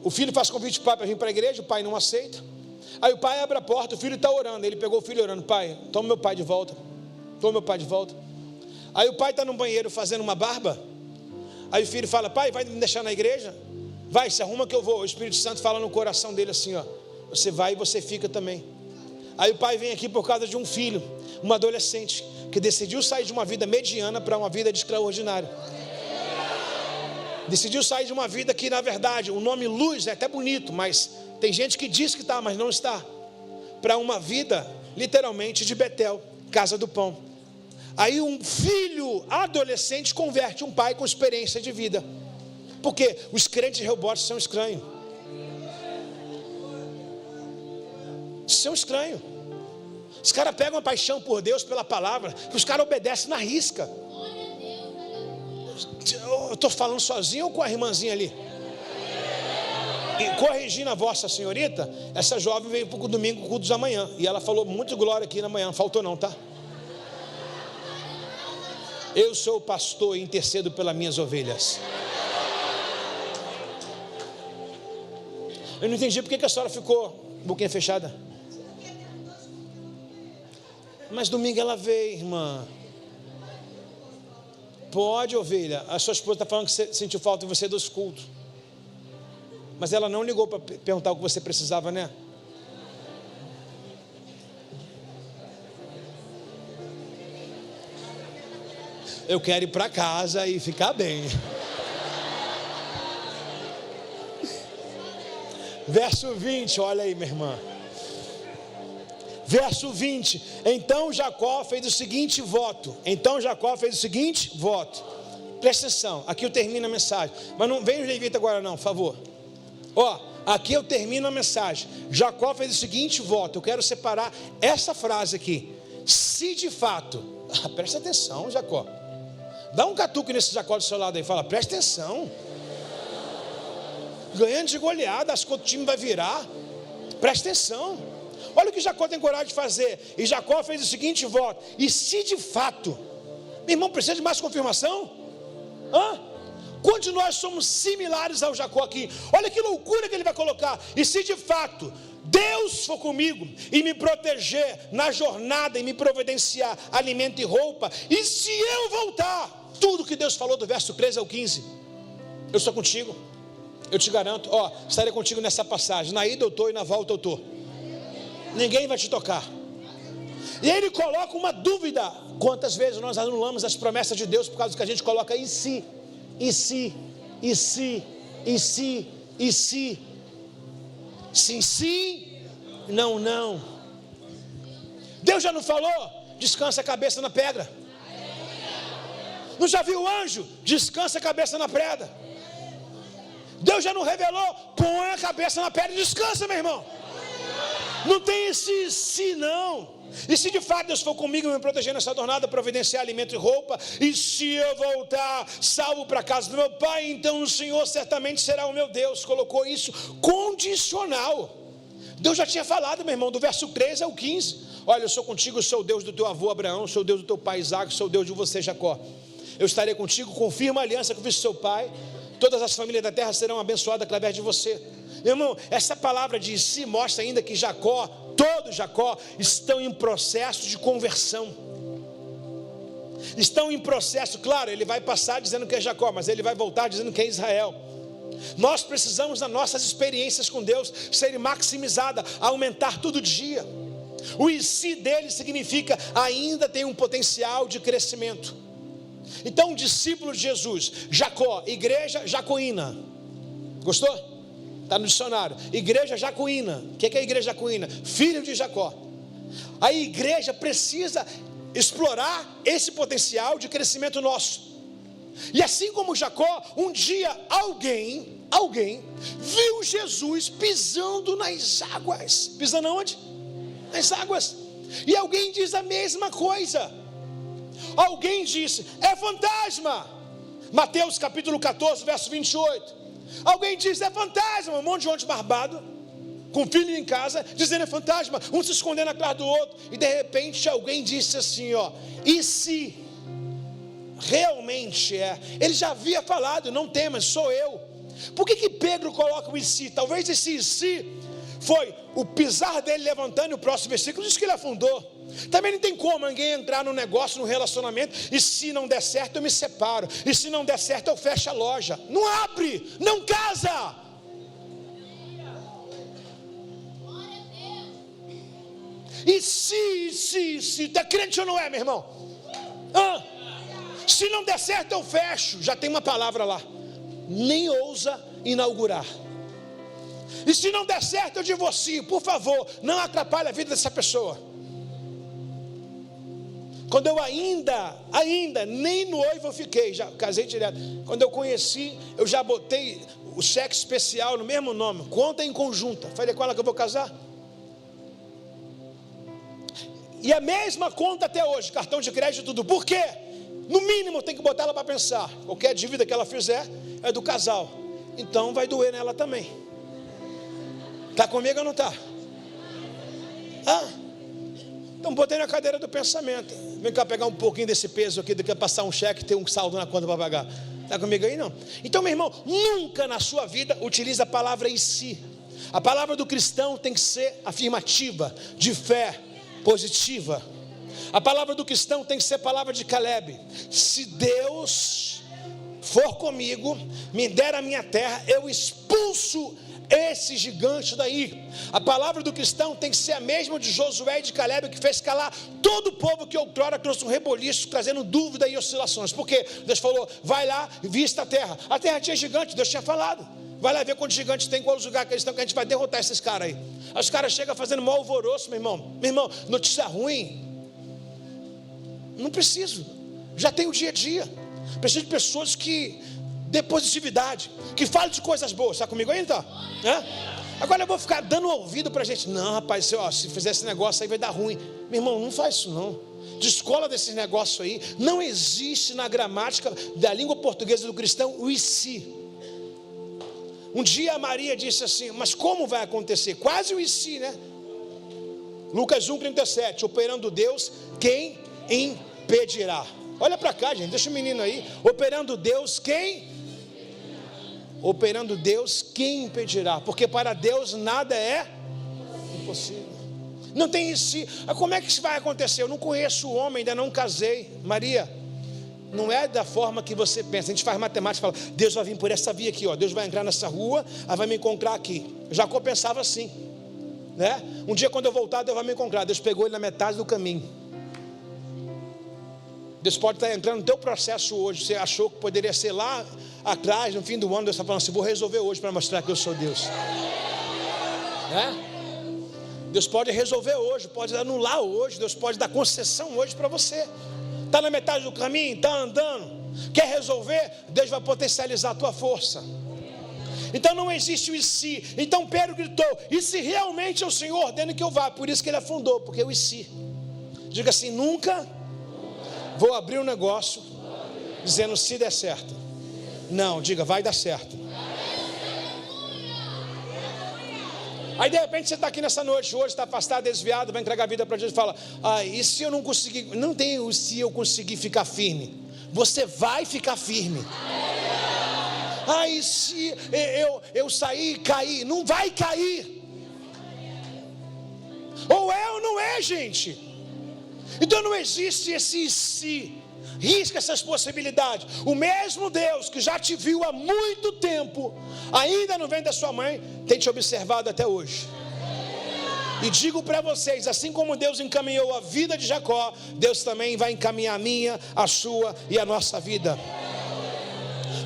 o filho faz convite para o pai para vir para a igreja, o pai não aceita. Aí o pai abre a porta, o filho está orando. Ele pegou o filho orando: pai, toma meu pai de volta. Toma meu pai de volta. Aí o pai está no banheiro fazendo uma barba. Aí o filho fala: pai, vai me deixar na igreja? Vai, se arruma que eu vou. O Espírito Santo fala no coração dele assim, ó: você vai e você fica também. Aí o pai vem aqui por causa de um filho, um adolescente, que decidiu sair de uma vida mediana para uma vida de extraordinário. Decidiu sair de uma vida que, na verdade, o nome luz é até bonito, mas tem gente que diz que está, mas não está. Para uma vida, literalmente, de Betel, casa do pão. Aí um filho adolescente converte um pai com experiência de vida. Porque os crentes de Rehoboth são estranhos. São estranhos. Os caras pegam uma paixão por Deus, pela palavra, que os caras obedecem na risca. Eu estou falando sozinho ou com a irmãzinha ali? E corrigindo a vossa senhorita, essa jovem veio para o domingo, cultos da manhã, e ela falou muito glória aqui na manhã, não faltou não, tá? Eu sou o pastor e intercedo pelas minhas ovelhas. Eu não entendi porque que a senhora ficou boquinha fechada. Mas domingo ela veio, irmã. Pode, ovelha. A sua esposa está falando que você sentiu falta de você dos cultos. Mas ela não ligou para perguntar o que você precisava, né? Eu quero ir para casa e ficar bem. Verso 20, olha aí, minha irmã. Verso 20. Então Jacó fez o seguinte voto. Presta atenção, aqui eu termino a mensagem. Mas não vem o levita agora não, por favor. Aqui eu termino a mensagem. Jacó fez o seguinte voto. Eu quero separar essa frase aqui. Se de fato, presta atenção, Jacó. Dá um catuque nesse Jacó do seu lado aí. Fala, presta atenção. Ganhando de goleada, acho que o time vai virar. Presta atenção. Olha o que Jacó tem coragem de fazer. E Jacó fez o seguinte voto. E se de fato, meu irmão, precisa de mais confirmação? Quantos de nós somos similares ao Jacó aqui? Olha que loucura que ele vai colocar. E se de fato Deus for comigo e me proteger na jornada e me providenciar alimento e roupa, e se eu voltar, tudo que Deus falou do verso 13 ao 15, eu sou contigo, eu te garanto, estarei contigo nessa passagem, na ida eu estou e na volta eu estou, ninguém vai te tocar. E aí ele coloca uma dúvida. Quantas vezes nós anulamos as promessas de Deus por causa do que a gente coloca e se, e se, e se, e se, e se, sim, sim, não, não. Deus já não falou? Descansa a cabeça na pedra. Não já viu o anjo? Descansa a cabeça na pedra. Deus já não revelou? Põe a cabeça na pedra e descansa, meu irmão. Não tem esse se não. E se de fato Deus for comigo me proteger nessa jornada, providenciar alimento e roupa, e se eu voltar salvo para a casa do meu pai, então o Senhor certamente será o meu Deus. Colocou isso condicional. Deus já tinha falado, meu irmão, do verso 13 ao 15. Olha, eu sou contigo, eu sou o Deus do teu avô Abraão, sou o Deus do teu pai Isaac, sou o Deus de você Jacó. Eu estarei contigo, confirma a aliança que eu fiz com seu pai. Todas as famílias da terra serão abençoadas através de você. Meu irmão, essa palavra de si mostra ainda que Jacó, todo Jacó, estão em processo de conversão. Estão em processo, claro, ele vai passar dizendo que é Jacó, mas ele vai voltar dizendo que é Israel. Nós precisamos das nossas experiências com Deus serem maximizadas, aumentar todo dia. O e se dele significa ainda tem um potencial de crescimento. Então, discípulo de Jesus, Jacó, igreja jacoína. Gostou? Está no dicionário. Igreja jacoína. O que é a igreja jacoína? Filho de Jacó. A igreja precisa explorar esse potencial de crescimento nosso. E assim como Jacó, um dia alguém viu Jesus pisando nas águas. Pisando onde? Nas águas. E alguém diz a mesma coisa. Alguém disse, é fantasma. Mateus capítulo 14, verso 28. Alguém diz, é fantasma. Um monte de gente barbado, com filho em casa, dizendo é fantasma, um se escondendo atrás do outro. E de repente alguém disse assim, e se realmente é? Ele já havia falado, não temas, sou eu. Por que Pedro coloca o e se? Talvez esse e se foi o pisar dele levantando. E o próximo versículo diz que ele afundou. Também não tem como ninguém entrar no negócio, no relacionamento, e se não der certo eu me separo, e se não der certo eu fecho a loja. Não abre, não casa. E se, tá crente ou não é, meu irmão? Se não der certo eu fecho. Já tem uma palavra lá, nem ousa inaugurar. E se não der certo eu divorcio. Por favor, não atrapalhe a vida dessa pessoa. Quando eu ainda, nem noivo eu fiquei, já casei direto. Quando eu conheci, eu já botei o cheque especial no mesmo nome, conta em conjunta. Falei com ela que eu vou casar. E a mesma conta até hoje, cartão de crédito e tudo. Por quê? No mínimo tem que botar ela para pensar. Qualquer dívida que ela fizer é do casal. Então vai doer nela também. Está comigo ou não está? Então botei na cadeira do pensamento. Vem cá pegar um pouquinho desse peso aqui, do que passar um cheque e ter um saldo na conta para pagar. Está comigo aí não? Então, meu irmão, nunca na sua vida utilize a palavra e se. A palavra do cristão tem que ser afirmativa, de fé, positiva. A palavra do cristão tem que ser palavra de Caleb. Se Deus for comigo, me der a minha terra, eu expulso esse gigante daí. A palavra do cristão tem que ser a mesma de Josué e de Caleb, que fez calar todo o povo que outrora trouxe um reboliço, trazendo dúvida e oscilações. Porque Deus falou, vai lá e vista a terra. A terra tinha gigante, Deus tinha falado. Vai lá ver quantos gigantes tem, qual lugar que eles estão, que a gente vai derrotar esses caras aí. Aí os caras chegam fazendo mau alvoroço, meu irmão. Meu irmão, notícia ruim. Não preciso, já tem o dia a dia. Preciso de pessoas que dê positividade, que falem de coisas boas. Está comigo aí, então? Agora eu vou ficar dando ouvido para a gente. Não, rapaz, se fizer esse negócio aí vai dar ruim. Meu irmão, não faz isso não. Descola desses negócios aí. Não existe na gramática da língua portuguesa do cristão o e se. Um dia a Maria disse assim, mas como vai acontecer? Quase o e se, né? Lucas 1,37, operando Deus, quem impedirá? Olha para cá, gente, deixa o menino aí. Operando Deus, quem? Operando Deus, quem impedirá? Porque para Deus nada é impossível. Não tem isso. Como é que isso vai acontecer? Eu não conheço o homem, ainda não casei. Maria, não é da forma que você pensa. A gente faz matemática e fala, Deus vai vir por essa via aqui, ó. Deus vai entrar nessa rua, aí vai me encontrar aqui. Jacó pensava assim, né? Um dia quando eu voltar, Deus vai me encontrar. Deus pegou ele na metade do caminho. Deus pode estar entrando no teu processo hoje. Você achou que poderia ser lá atrás, no fim do ano. Deus está falando assim, vou resolver hoje para mostrar que eu sou Deus, né? Deus pode resolver hoje, pode anular hoje, Deus pode dar concessão hoje para você. Está na metade do caminho, está andando, quer resolver, Deus vai potencializar a tua força. Então não existe o e se. Então Pedro gritou, e se realmente é o Senhor ordena que eu vá? Por isso que ele afundou, porque o e se. Diga assim, nunca vou abrir um negócio dizendo se der certo. Não, diga, vai dar certo. Aí de repente você está aqui nessa noite, hoje está afastado, desviado, vai entregar a vida para Jesus e fala, e se eu não conseguir, não tem o se eu conseguir ficar firme. Você vai ficar firme. E se eu sair e cair, não vai cair. Ou é ou não é, gente. Então não existe esse se. Risca essas possibilidades. O mesmo Deus que já te viu há muito tempo, ainda no ventre da sua mãe, tem te observado até hoje. E digo para vocês, assim como Deus encaminhou a vida de Jacó, Deus também vai encaminhar a minha, a sua e a nossa vida.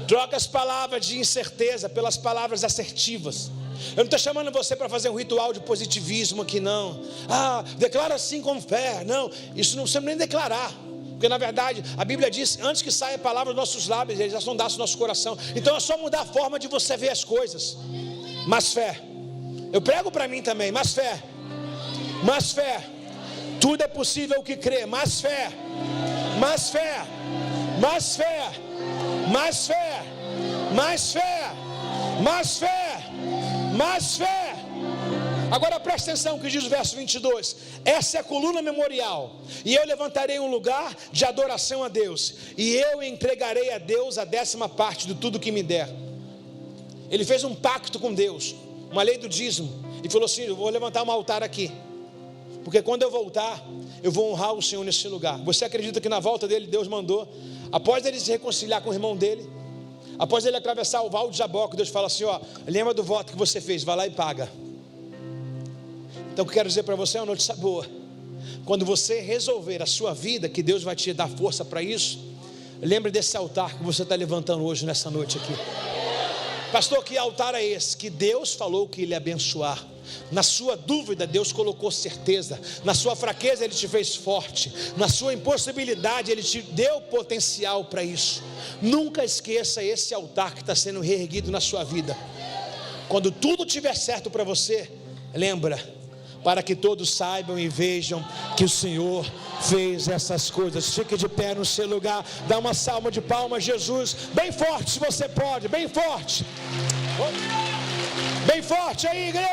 Troca as palavras de incerteza pelas palavras assertivas. Eu não estou chamando você para fazer um ritual de positivismo aqui, não. Declara assim com fé. Não, isso não precisa nem declarar. Porque na verdade a Bíblia diz, antes que saia a palavra dos nossos lábios, eles já sondassem o nosso coração. Então é só mudar a forma de você ver as coisas. Mais fé. Eu prego para mim também, mais fé. Mais fé. Tudo é possível que crê. Mais fé. Mais fé. Mais fé. Mais fé. Mais fé. Mais fé. Mais fé. Agora presta atenção que diz o verso 22. Essa é a coluna memorial, e eu levantarei um lugar de adoração a Deus, e eu entregarei a Deus a 10ª de tudo que me der. Ele fez um pacto com Deus, uma lei do dízimo, e falou assim, eu vou levantar um altar aqui, porque quando eu voltar, eu vou honrar o Senhor nesse lugar. Você acredita que na volta dele, Deus mandou, após ele se reconciliar com o irmão dele, após ele atravessar o val de Jaboque, Deus fala assim, lembra do voto que você fez, vai lá e paga. Então o que eu quero dizer para você é uma notícia boa. Quando você resolver a sua vida, que Deus vai te dar força para isso, lembre desse altar que você está levantando hoje, nessa noite aqui. Pastor, que altar é esse? Que Deus falou que Ele ia abençoar. Na sua dúvida, Deus colocou certeza. Na sua fraqueza, Ele te fez forte. Na sua impossibilidade, Ele te deu potencial para isso. Nunca esqueça esse altar que está sendo reerguido na sua vida. Quando tudo estiver certo para você, lembra, para que todos saibam e vejam que o Senhor fez essas coisas. Fique de pé no seu lugar, dá uma salva de palmas, Jesus, bem forte se você pode, bem forte aí, igreja.